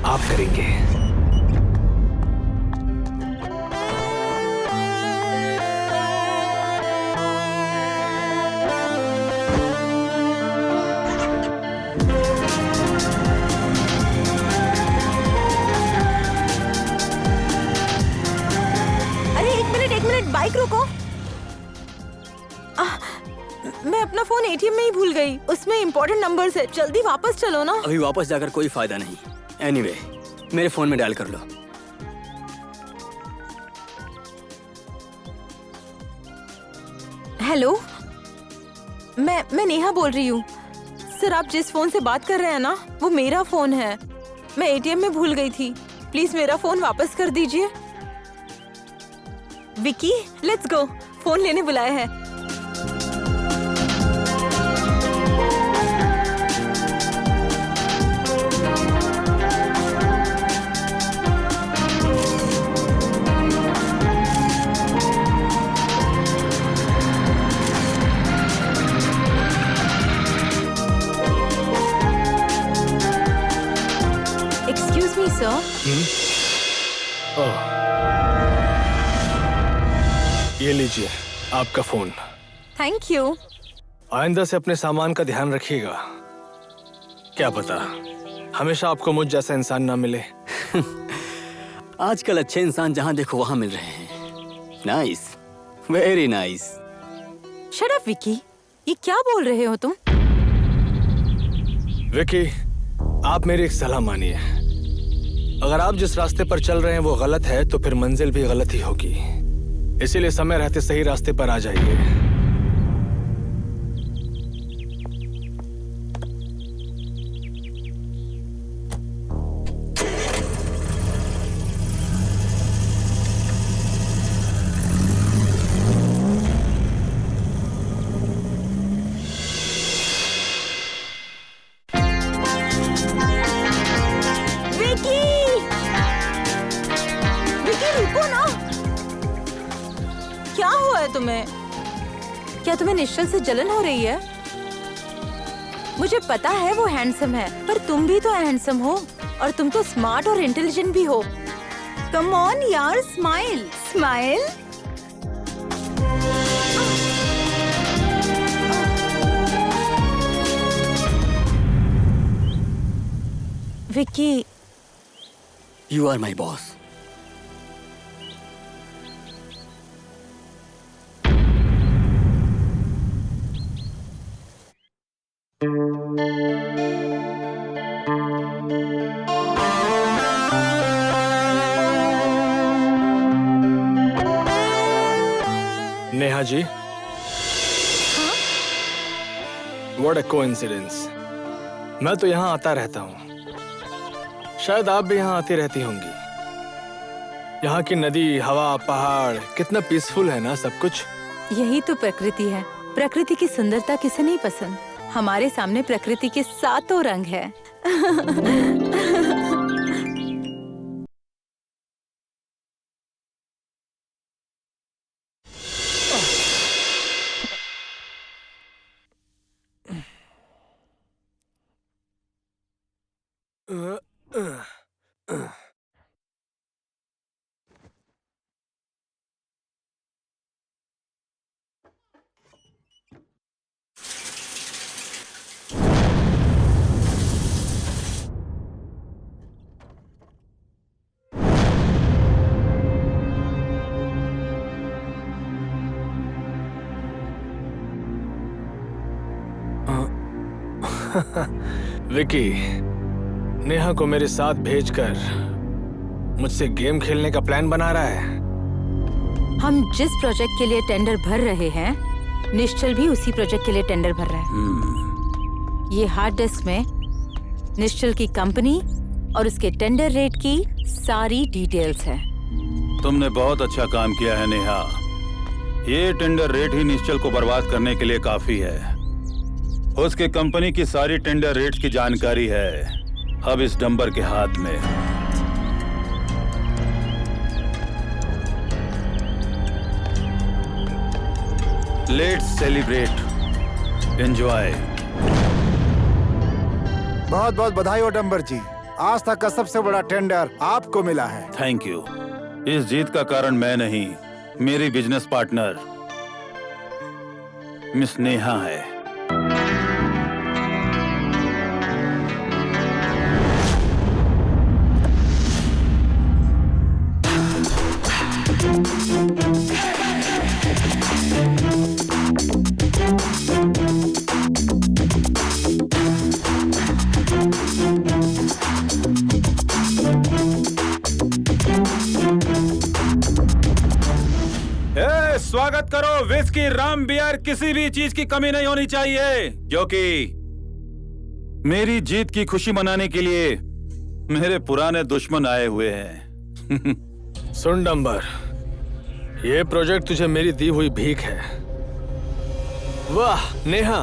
आप करेंगे।
बाइक रोको। मैं अपना फोन एटीएम में ही भूल गई, उसमें इंपॉर्टेंट नंबर्स है, जल्दी वापस चलो ना।
अभी वापस जाकर कोई फायदा नहीं। एनीवे, मेरे फोन में डायल कर लो।
हेलो, मैं नेहा बोल रही हूँ। सर, आप जिस फोन से बात कर रहे हैं ना, वो मेरा फोन है। मैं एटीएम में भूल गई थी, प्लीज मेरा फोन वापस कर दीजिए। विकी, लेट्स गो, फोन लेने बुलाया है। Excuse me sir.
ये लीजिए आपका फोन।
Thank you.
आइंदा से अपने सामान का ध्यान रखिएगा। क्या पता हमेशा आपको मुझ जैसा इंसान ना मिले।
आजकल अच्छे इंसान जहां देखो वहां मिल रहे हैं। Nice, very nice.
Shut up Vicky, ये क्या बोल रहे हो तुम?
विकी, आप मेरी एक सलाह मानिए। अगर आप जिस रास्ते पर चल रहे हैं वो गलत है, तो फिर मंजिल भी गलत ही होगी। इसीलिए समय रहते सही रास्ते पर आ जाइए।
रुको ना। क्या हुआ है तुम्हें? क्या तुम्हें निश्चल से जलन हो रही है? मुझे पता है वो हैंडसम है, पर तुम भी तो हैंडसम हो और तुम तो स्मार्ट और इंटेलिजेंट भी हो। कम ऑन यार, smile smile. Vicky,
you are my boss.
Neha ji, what a coincidence. मैं तो यहाँ आता रहता हूँ, शायद आप भी यहाँ आती रहती होंगी। यहाँ की नदी, हवा, पहाड़, कितना पीसफुल है ना सब कुछ।
यही तो प्रकृति है। प्रकृति की सुंदरता किसे नहीं पसंद। हमारे सामने प्रकृति के सातों रंग है।
विकी, नेहा को मेरे साथ भेजकर मुझसे गेम खेलने का प्लान बना रहा है।
हम जिस प्रोजेक्ट के लिए टेंडर भर रहे हैं, निश्चल भी उसी प्रोजेक्ट के लिए टेंडर भर रहा है। ये हार्ड डिस्क में निश्चल की कंपनी और उसके टेंडर रेट की सारी डिटेल्स है।
तुमने बहुत अच्छा काम किया है नेहा। ये टेंडर रेट ही निश्चल को बर्बाद करने के लिए काफी है। उसके कंपनी की सारी टेंडर रेट्स की जानकारी है अब इस डंबर के हाथ में। Let's celebrate, enjoy.
बहुत बहुत बधाई हो डंबर जी, आज तक का सबसे बड़ा टेंडर आपको मिला है।
Thank you. इस जीत का कारण मैं नहीं, मेरी बिजनेस पार्टनर मिस नेहा है। स्वागत करो विस्की, राम, बियर, किसी भी चीज की कमी नहीं होनी चाहिए, क्योंकि मेरी जीत की खुशी मनाने के लिए मेरे पुराने दुश्मन आए हुए हैं।
सुन डंबर, ये प्रोजेक्ट तुझे मेरी दी हुई भीख है। वाह नेहा,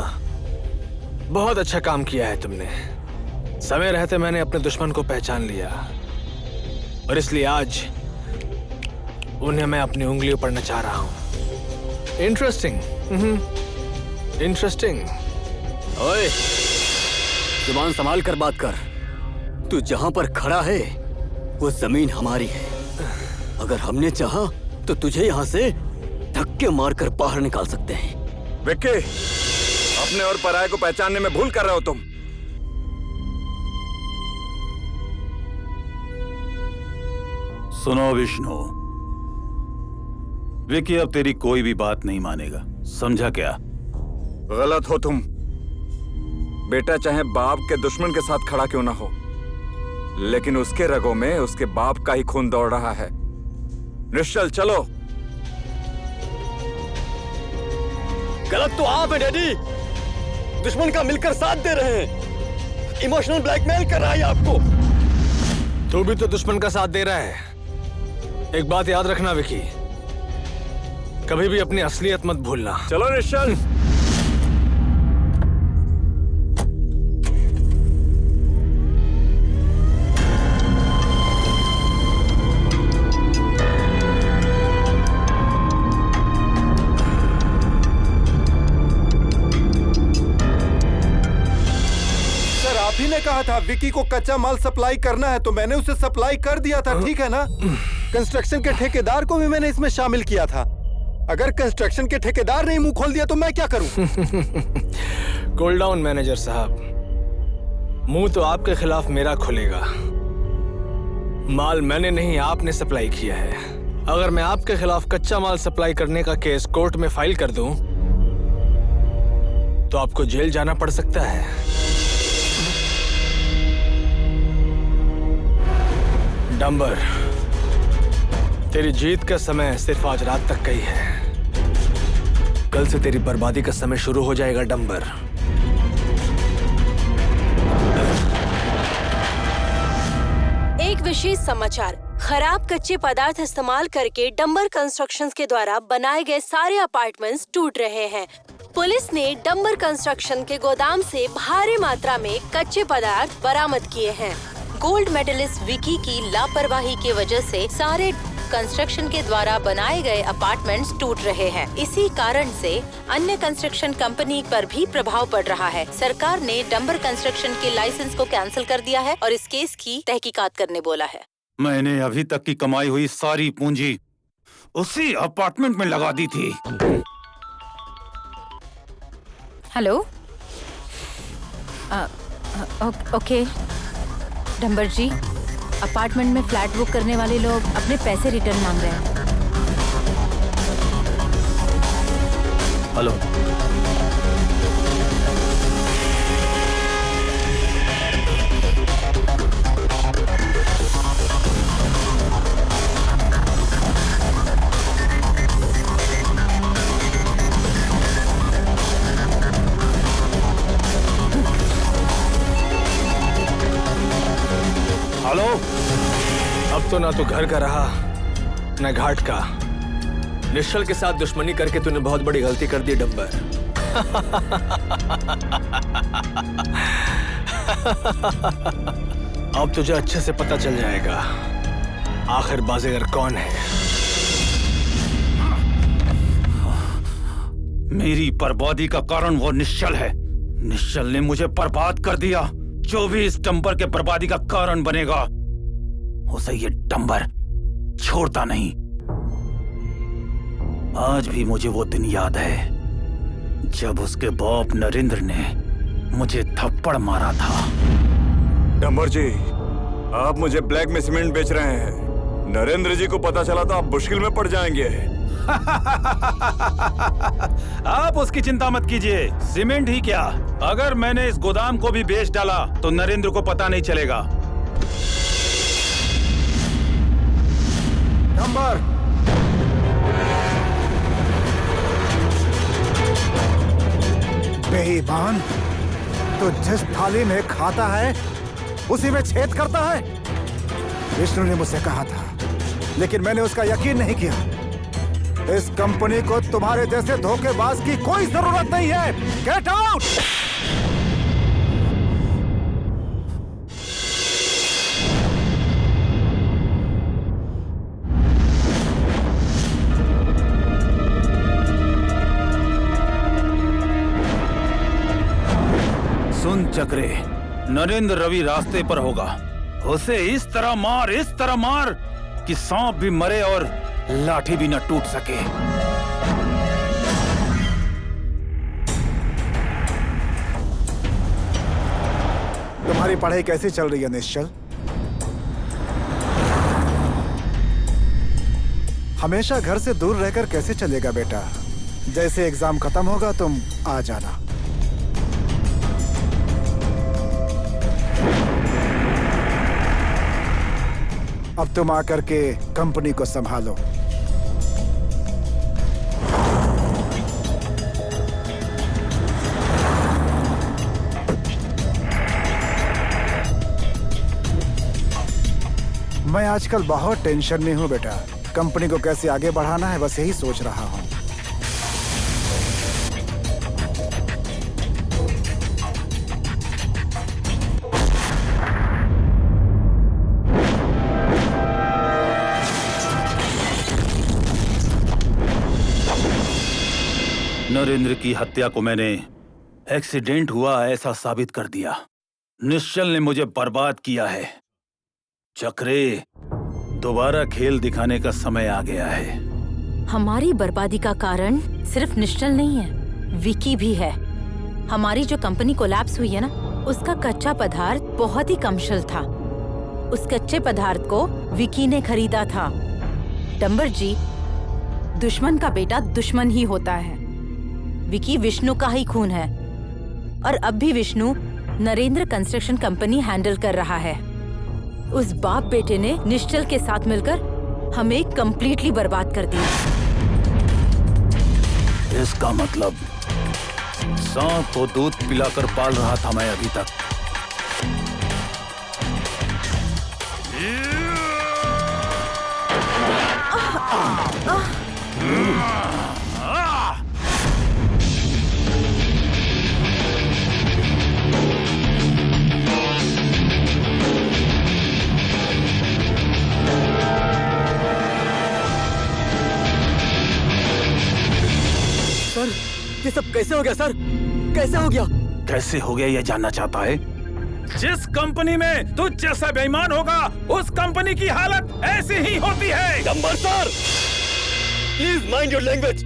बहुत अच्छा काम किया है तुमने। समय रहते मैंने अपने दुश्मन को पहचान लिया और इसलिए आज उन्हें मैं अपनी उंगलियों पर नचा रहा हूं। Interesting, interesting.
ओए, जुबान संभाल कर बात कर। तू जहां पर खड़ा है वो जमीन हमारी है। अगर हमने चाहा तो तुझे यहां से धक्के मारकर बाहर निकाल सकते हैं।
विक्की, अपने और पराये को पहचानने में भूल कर रहे हो तुम।
सुनो विष्णु, विकी अब तेरी कोई भी बात नहीं मानेगा, समझा क्या?
गलत हो तुम। बेटा चाहे बाप के दुश्मन के साथ खड़ा क्यों ना हो, लेकिन उसके रगों में उसके बाप का ही खून दौड़ रहा है। निश्चल, चलो।
गलत तो आप है डैडी, दुश्मन का मिलकर साथ दे रहे हैं। इमोशनल ब्लैकमेल कर रहा है आपको।
तू भी तो दुश्मन का साथ दे रहा है। एक बात याद रखना विकी, कभी भी अपनी असलियत मत भूलना।
चलो निश्चल।
कहा था विकी को कच्चा माल सप्लाई करना है तो मैंने उसे सप्लाई कर दिया था, ठीक है ना? कंस्ट्रक्शन के ठेकेदार को भी मैंने इसमें शामिल किया था। अगर कंस्ट्रक्शन के ठेकेदार ने मुंह खोल दिया तो मैं क्या करूं?
कूल डाउन मैनेजर साहब, मुंह तो आपके खिलाफ मेरा खुलेगा। माल मैंने नहीं, आपने सप्लाई किया है। अगर मैं आपके खिलाफ कच्चा माल सप्लाई करने का केस कोर्ट में फाइल कर दूं तो आपको जेल जाना पड़ सकता है। डंबर, तेरी जीत का समय सिर्फ आज रात तक का ही है। कल से तेरी बर्बादी का समय शुरू हो जाएगा डंबर।
एक विशेष समाचार, खराब कच्चे पदार्थ इस्तेमाल करके डंबर कंस्ट्रक्शंस के द्वारा बनाए गए सारे अपार्टमेंट्स टूट रहे हैं। पुलिस ने डंबर कंस्ट्रक्शन के गोदाम से भारी मात्रा में कच्चे पदार्थ बरामद किए हैं।
गोल्ड मेडलिस्ट विकी की लापरवाही की वजह से सारे कंस्ट्रक्शन के द्वारा बनाए गए अपार्टमेंट्स टूट रहे हैं। इसी कारण से अन्य कंस्ट्रक्शन कंपनी पर भी प्रभाव पड़ रहा है। सरकार ने डंबर कंस्ट्रक्शन के लाइसेंस को कैंसिल कर दिया है और इस केस की तहकीकात करने बोला है।
मैंने अभी तक की कमाई हुई सारी पूंजी उसी अपार्टमेंट में लगा दी थी।
हेलो, ओके डंबर जी, अपार्टमेंट में फ्लैट बुक करने वाले लोग अपने पैसे रिटर्न मांग रहे हैं।
हेलो,
हेलो,
अब तो ना तू घर का रहा न घाट का। निश्चल के साथ दुश्मनी करके तूने बहुत बड़ी गलती कर दी डंबर। अब तुझे अच्छे से पता चल जाएगा आखिर बाजीगर कौन है।
मेरी बर्बादी का कारण वो निश्चल है। निश्चल ने मुझे बर्बाद कर दिया। जो भी इस डंबर के बर्बादी का कारण बनेगा उसे ये डंबर छोड़ता नहीं। आज भी मुझे वो दिन याद है जब उसके बाप नरेंद्र ने मुझे थप्पड़ मारा था।
डंबर जी, आप मुझे ब्लैक में सीमेंट बेच रहे हैं। नरेंद्र जी को पता चला तो आप मुश्किल में पड़ जाएंगे।
आप उसकी चिंता मत कीजिए। सीमेंट ही क्या, अगर मैंने इस गोदाम को भी बेच डाला तो नरेंद्र को पता नहीं चलेगा।
नंबर बेईमान, तो जिस थाली में खाता है उसी में छेद करता है। विष्णु ने मुझसे कहा था, लेकिन मैंने उसका यकीन नहीं किया। इस कंपनी को तुम्हारे जैसे धोखेबाज की कोई जरूरत नहीं है। Get out!
सुन चक्रे, नरेंद्र रवि रास्ते पर होगा। उसे इस तरह मार कि सांप भी मरे और लाठी भी न टूट सके।
तुम्हारी पढ़ाई कैसी चल रही है निश्चल? हमेशा घर से दूर रहकर कैसे चलेगा बेटा? जैसे एग्जाम खत्म होगा तुम आ जाना। अब तुम आकर के कंपनी को संभालो। मैं आजकल बहुत टेंशन में हूं बेटा। कंपनी को कैसे आगे बढ़ाना है बस यही सोच रहा हूं।
नरेंद्र की हत्या को मैंने एक्सीडेंट हुआ ऐसा साबित कर दिया। निश्चल ने मुझे बर्बाद किया है। चक्रे, दोबारा खेल दिखाने का समय आ गया है।
हमारी बर्बादी का कारण सिर्फ निश्चल नहीं है, विकी भी है। हमारी जो कंपनी कोलैप्स हुई है ना, उसका कच्चा पदार्थ बहुत ही कमशल था। उस कच्चे पदार्थ को विकी ने खरीदा था। डंबर जी, दुश्मन का बेटा दुश्मन ही होता है। विकी विष्णु का ही खून है और अब भी Vishnu Narendra construction company handle कर रहा है। उस बाप बेटे ने निश्चल के साथ मिलकर हमें कंप्लीटली बर्बाद कर दिया।
इसका मतलब सांप को दूध पिलाकर पाल रहा था मैं अभी तक।
सर, ये सब कैसे हो गया सर? कैसे हो गया?
कैसे हो गया ये जानना चाहता है? जिस कंपनी में तू जैसा बेईमान होगा, उस कंपनी की हालत ऐसी ही होती है।
Dumber sir, please mind your language.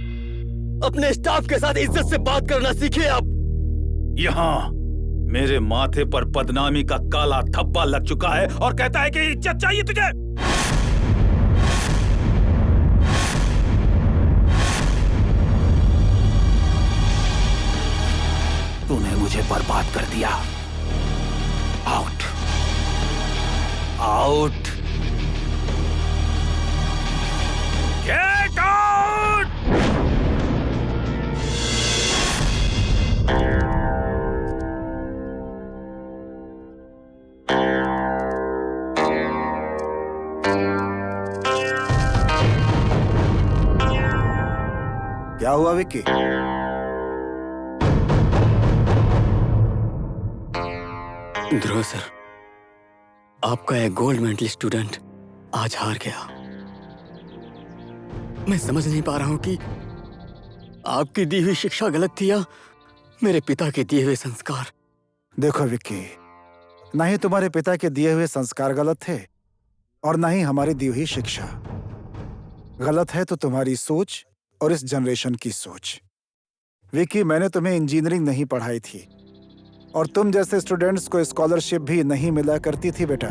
अपने स्टाफ के साथ इज्जत से बात करना सीखिए आप।
यहाँ मेरे माथे पर बदनामी का काला धब्बा लग चुका है और कहता है कि इज्जत चाहिए तुझे। तूने मुझे बर्बाद कर दिया। Out, out, get out.
क्या हुआ विक्की?
ध्रुव सर, आपका एक गोल्ड मेडल स्टूडेंट आज हार गया। मैं समझ नहीं पा रहा हूं कि आपकी दी हुई शिक्षा गलत थी या मेरे पिता के दिए हुए संस्कार।
देखो विक्की, ना ही तुम्हारे पिता के दिए हुए संस्कार गलत थे और ना ही हमारी दी हुई शिक्षा। गलत है तो तुम्हारी सोच और इस जनरेशन की सोच। विक्की, मैंने तुम्हें इंजीनियरिंग नहीं पढ़ाई थी और तुम जैसे स्टूडेंट्स को स्कॉलरशिप भी नहीं मिला करती थी बेटा।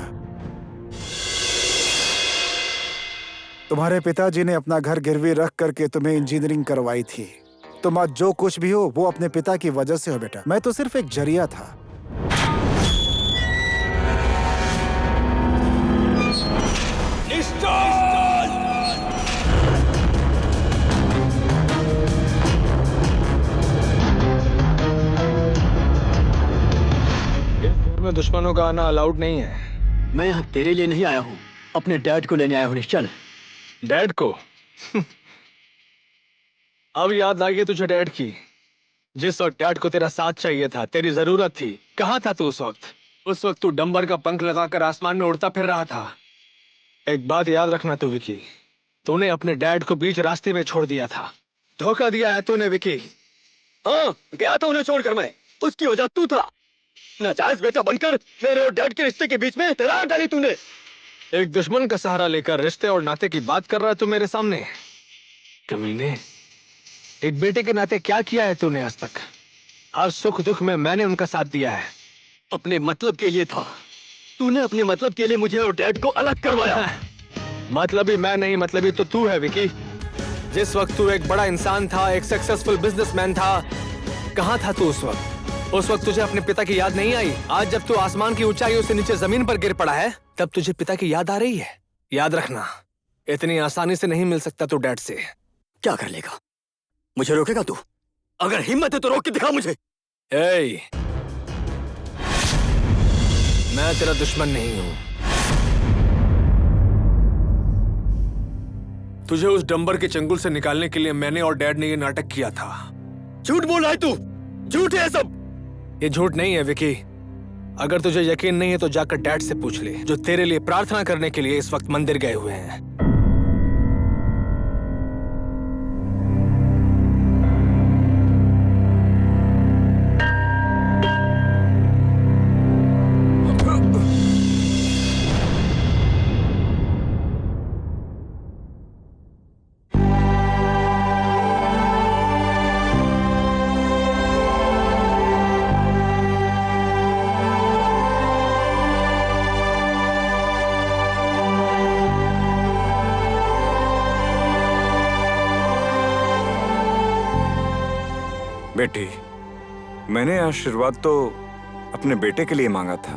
तुम्हारे पिताजी ने अपना घर गिरवी रख करके तुम्हें इंजीनियरिंग करवाई थी। तुम आज जो कुछ भी हो वो अपने पिता की वजह से हो बेटा। मैं तो सिर्फ एक जरिया था।
में दुश्मनों का आना अलाउड नहीं है।
मैं यहाँ तेरे लिए नहीं आया हूँ, अपने डैड को लेने आया हूँ। निश्चल,
डैड को? अब याद आ गई तुझे डैड की। जिस वक्त डैड को तेरा साथ चाहिए था, तेरी जरूरत थी, कहाँ था तू उस वक्त? उस वक्त तू डंबर का पंख लगाकर आसमान में उड़ता फिर रहा था। एक बात याद रखना तू विकी, तूने अपने डैड को बीच रास्ते में छोड़ दिया था। धोखा दिया है तूने विकी।
हाँ, गया था उन्हें छोड़कर मैं। उसकी वजह तू था। नाजायज बेटा बनकर मेरे और डैड के रिश्ते के बीच में दरार डाली तूने।
एक दुश्मन का सहारा लेकर रिश्ते और नाते की बात कर रहा है तू मेरे सामने। कमीने, एक बेटे के नाते क्या किया है तूने आज तक? हर सुख दुख में मैंने उनका साथ दिया है।
अपने मतलब के लिए था। तूने अपने मतलब के लिए मुझे और डैड को अलग करवाया।
मतलबी मैं नहीं, मतलबी तो तू है विकी। जिस वक्त तू एक बड़ा इंसान था, एक सक्सेसफुल बिजनेसमैन था, कहाँ था तू उस वक्त? उस वक्त तुझे अपने पिता की याद नहीं आई? आज जब तू आसमान की ऊंचाइयों से नीचे जमीन पर गिर पड़ा है, तब तुझे पिता की याद आ रही है? याद रखना, इतनी आसानी से नहीं मिल सकता तू डैड से।
क्या कर लेगा? मुझे रोकेगा तू? अगर हिम्मत है तो रोक के दिखा मुझे।
ए, मैं तेरा दुश्मन नहीं हूं। तुझे उस डंबर के चंगुल से निकालने के लिए मैंने और डैड ने ये नाटक किया था।
झूठ बोल रहा है तू। झूठ है सब।
ये झूठ नहीं है विकी। अगर तुझे यकीन नहीं है तो जाकर डैड से पूछ ले, जो तेरे लिए प्रार्थना करने के लिए इस वक्त मंदिर गए हुए हैं।
बेटी, मैंने आशीर्वाद तो अपने बेटे के लिए मांगा था,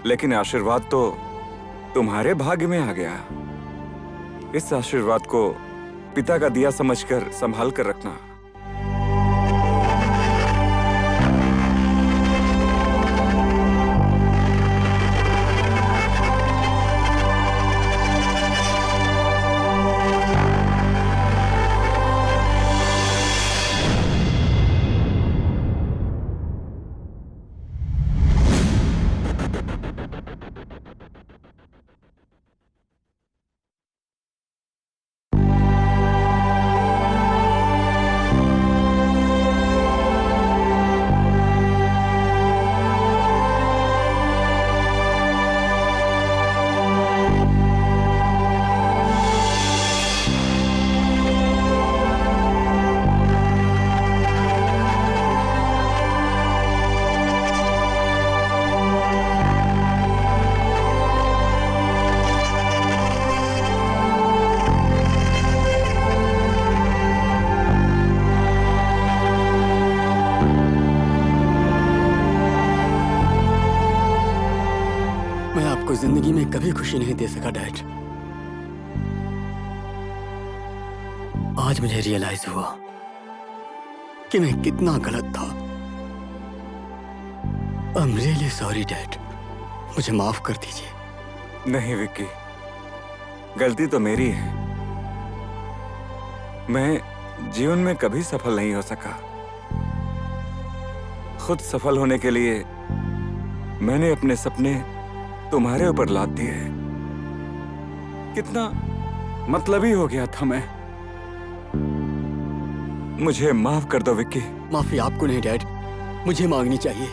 लेकिन आशीर्वाद तो तुम्हारे भाग्य में आ गया। इस आशीर्वाद को पिता का दिया समझकर संभाल कर रखना।
जिंदगी में कभी खुशी नहीं दे सका डैड। आज मुझे रियलाइज हुआ कि मैं कितना गलत था। I'm really sorry डैड, मुझे माफ कर दीजिए।
नहीं विक्की, गलती तो मेरी है। मैं जीवन में कभी सफल नहीं हो सका। खुद सफल होने के लिए मैंने अपने सपने तुम्हारे ऊपर लाद दिए। कितना मतलबी हो गया था मैं। मुझे माफ कर दो विक्की।
माफी आपको नहीं डैड, मुझे मांगनी चाहिए।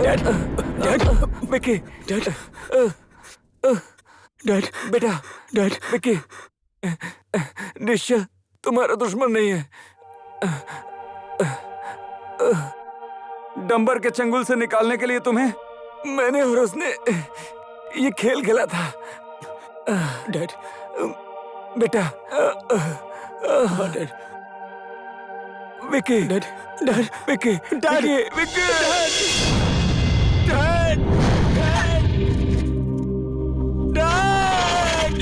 Dad, dad, Vicky, dad, dad, बेटा, डैड, विक्की, निश्चय तुम्हारा दुश्मन नहीं है। डंबर के चंगुल से निकालने के लिए तुम्हें मैंने और उसने ये खेल खेला था। डैड, बेटा, dad, Vicky, dad, dad, Vicky, dad, Vicky, dad, dad,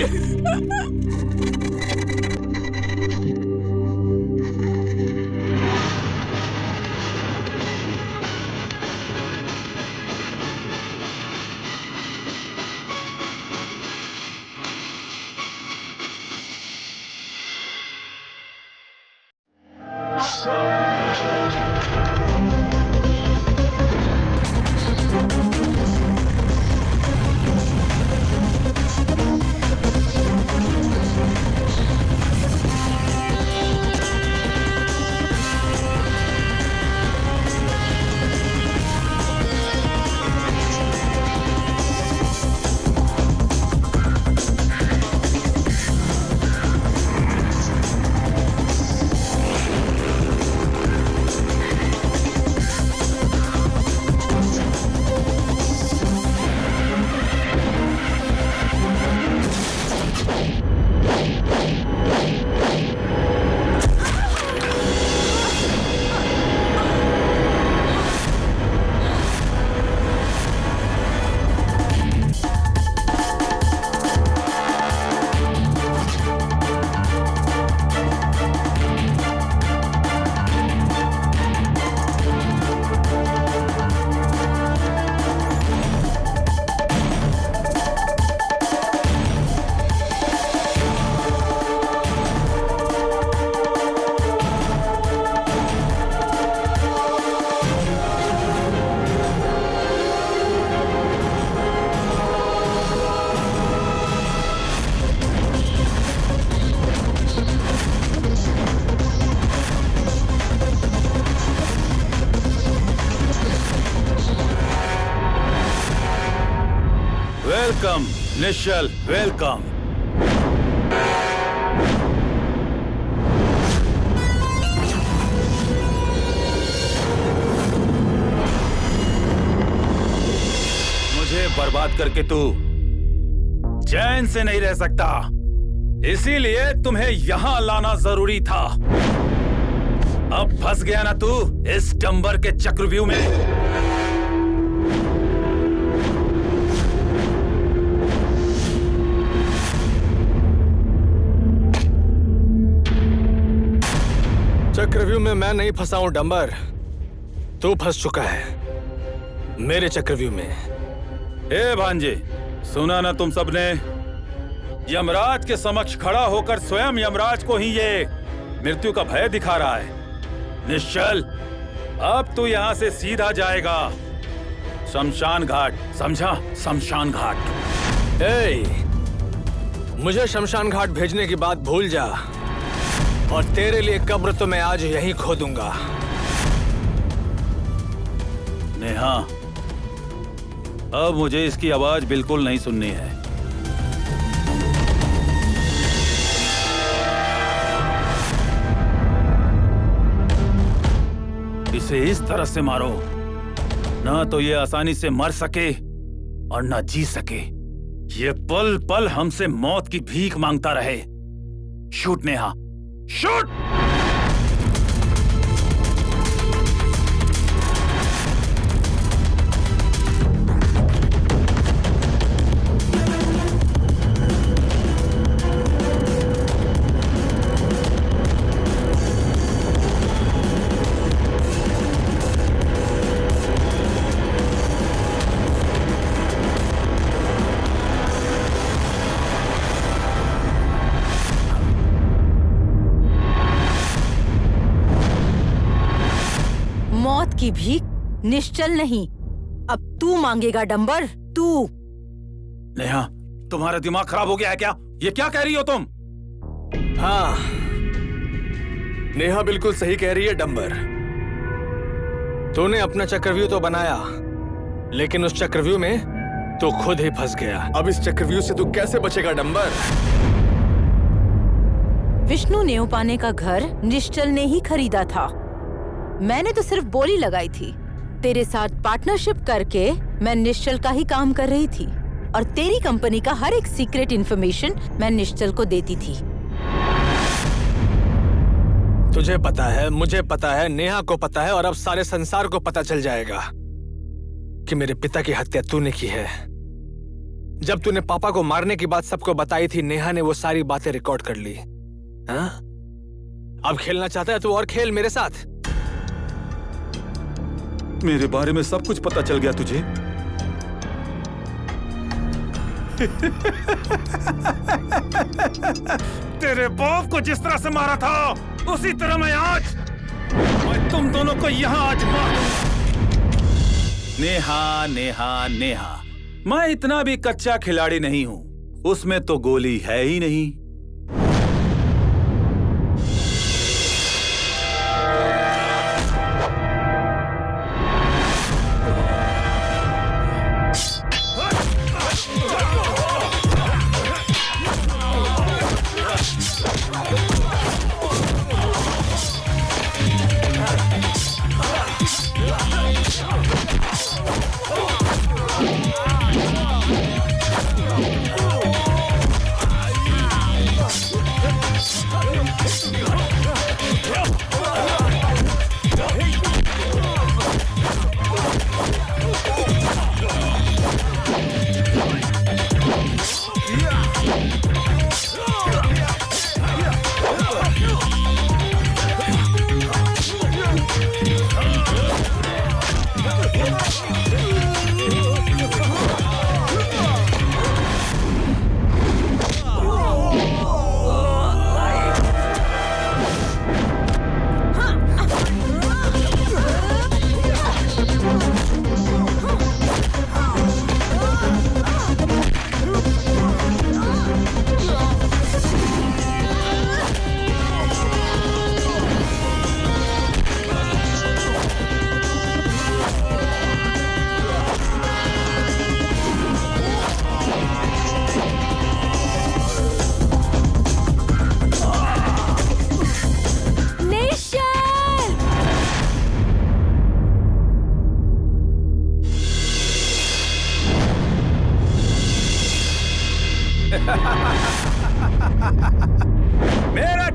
welcome Nishchal, welcome. करके तू चैन से नहीं रह सकता, इसीलिए तुम्हें यहां लाना जरूरी था। अब फंस गया ना तू इस डंबर के चक्रव्यूह में।
चक्रव्यूह में मैं नहीं फंसा हूं डंबर, तू फंस चुका है मेरे चक्रव्यूह में।
ए भांजे, सुना ना तुम सबने? यमराज के समक्ष खड़ा होकर स्वयं यमराज को ही ये मृत्यु का भय दिखा रहा है। निश्चल, अब तू यहां से सीधा जाएगा शमशान घाट, समझा? शमशान घाट।
मुझे शमशान घाट भेजने की बात भूल जा, और तेरे लिए कब्र तो मैं आज यहीं खोदूंगा।
नेहा, अब मुझे इसकी आवाज बिल्कुल नहीं सुननी है। इसे इस तरह से मारो ना तो ये आसानी से मर सके और ना जी सके। ये पल पल हमसे मौत की भीख मांगता रहे। Shoot Neha, shoot!
की भीख निश्चल नहीं, अब तू मांगेगा डंबर, तू।
नेहा, तुम्हारा दिमाग खराब हो गया है क्या? ये क्या कह रही हो तुम?
हाँ, नेहा बिल्कुल सही कह रही है डंबर। तूने अपना चक्रव्यूह तो बनाया, लेकिन उस चक्रव्यूह में तू खुद ही फंस गया। अब इस चक्रव्यूह से तू कैसे बचेगा डंबर?
विष्णु नेवपाने का घर निश्चल ने ही खरीदा था। मैंने तो सिर्फ बोली लगाई थी। तेरे साथ पार्टनरशिप करके मैं निश्चल का ही काम कर रही थी, और तेरी कंपनी का हर एक सीक्रेट इंफॉर्मेशन मैं निश्चल को देती थी।
तुझे पता है, मुझे पता है, नेहा को पता है, और अब सारे संसार को पता चल जाएगा कि मेरे पिता की हत्या तूने की है। जब तूने पापा को मारने की बात सबको बताई थी, नेहा ने वो सारी बातें रिकॉर्ड कर ली। हाँ? अब खेलना चाहता है तू, और खेल मेरे साथ।
मेरे बारे में सब कुछ पता चल गया तुझे? तेरे बाप को जिस तरह से मारा था, उसी तरह मैं तुम दोनों को यहाँ आज मार दूंगा। नेहा, नेहा, नेहा, मैं इतना भी कच्चा खिलाड़ी नहीं हूँ। उसमें तो गोली है ही नहीं।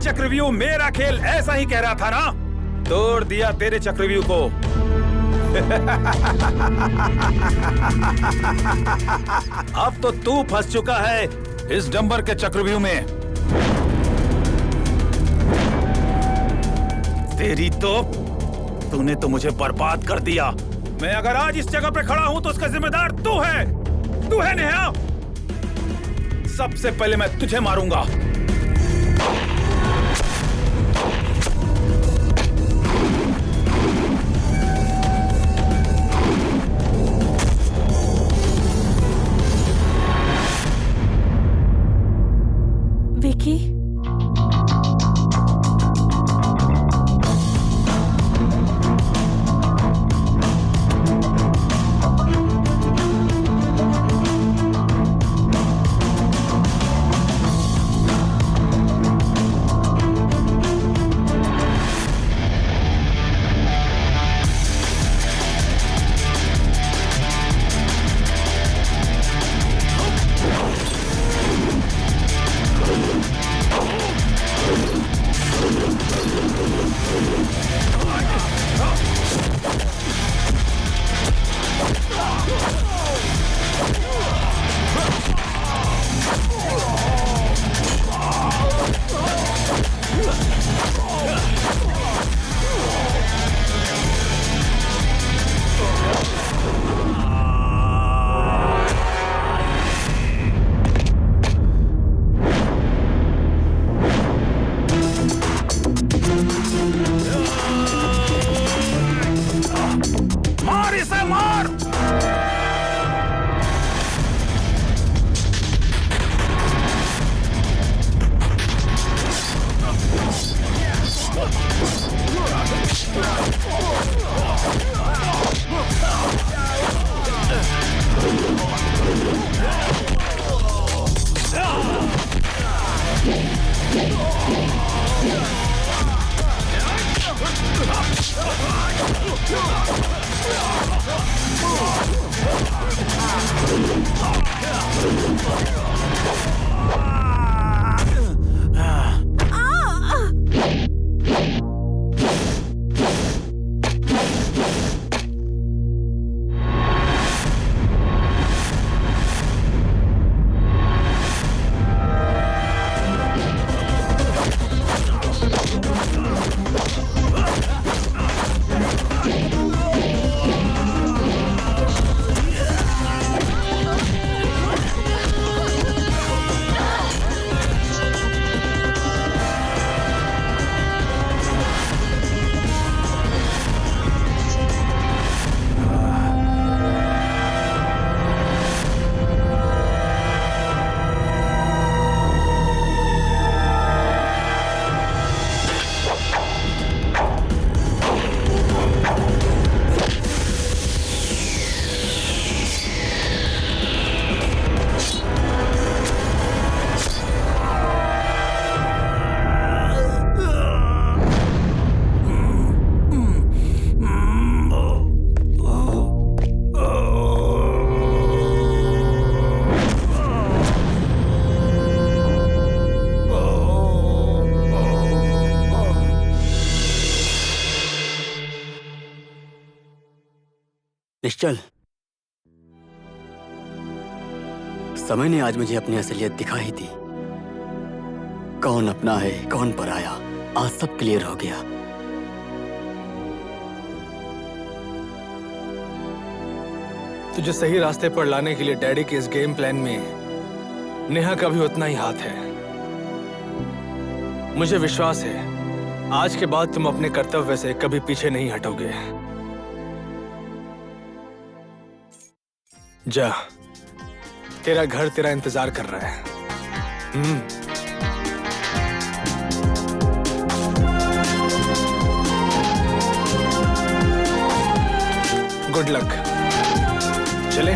चक्रव्यूह मेरा खेल ऐसा ही कह रहा था ना? तोड़ दिया तेरे चक्रव्यूह को। अब तो तू फंस चुका है इस डंबर के चक्रव्यूह में। तेरी तो तूने तो मुझे बर्बाद कर दिया। मैं अगर आज इस जगह पे खड़ा हूं तो उसका जिम्मेदार तू है नेहा। सबसे पहले मैं तुझे मारूंगा।
विकी,
मार इसे, मार।
निश्चल, समय ने आज मुझे अपनी असलियत दिखाई दी। कौन अपना है, कौन पराया, आज सब क्लियर हो गया।
तुझे सही रास्ते पर लाने के लिए डैडी के इस गेम प्लान में नेहा का भी उतना ही हाथ है। मुझे विश्वास है आज के बाद तुम अपने कर्तव्य से कभी पीछे नहीं हटोगे। जा, तेरा घर तेरा इंतजार कर रहा है। Good luck. चले।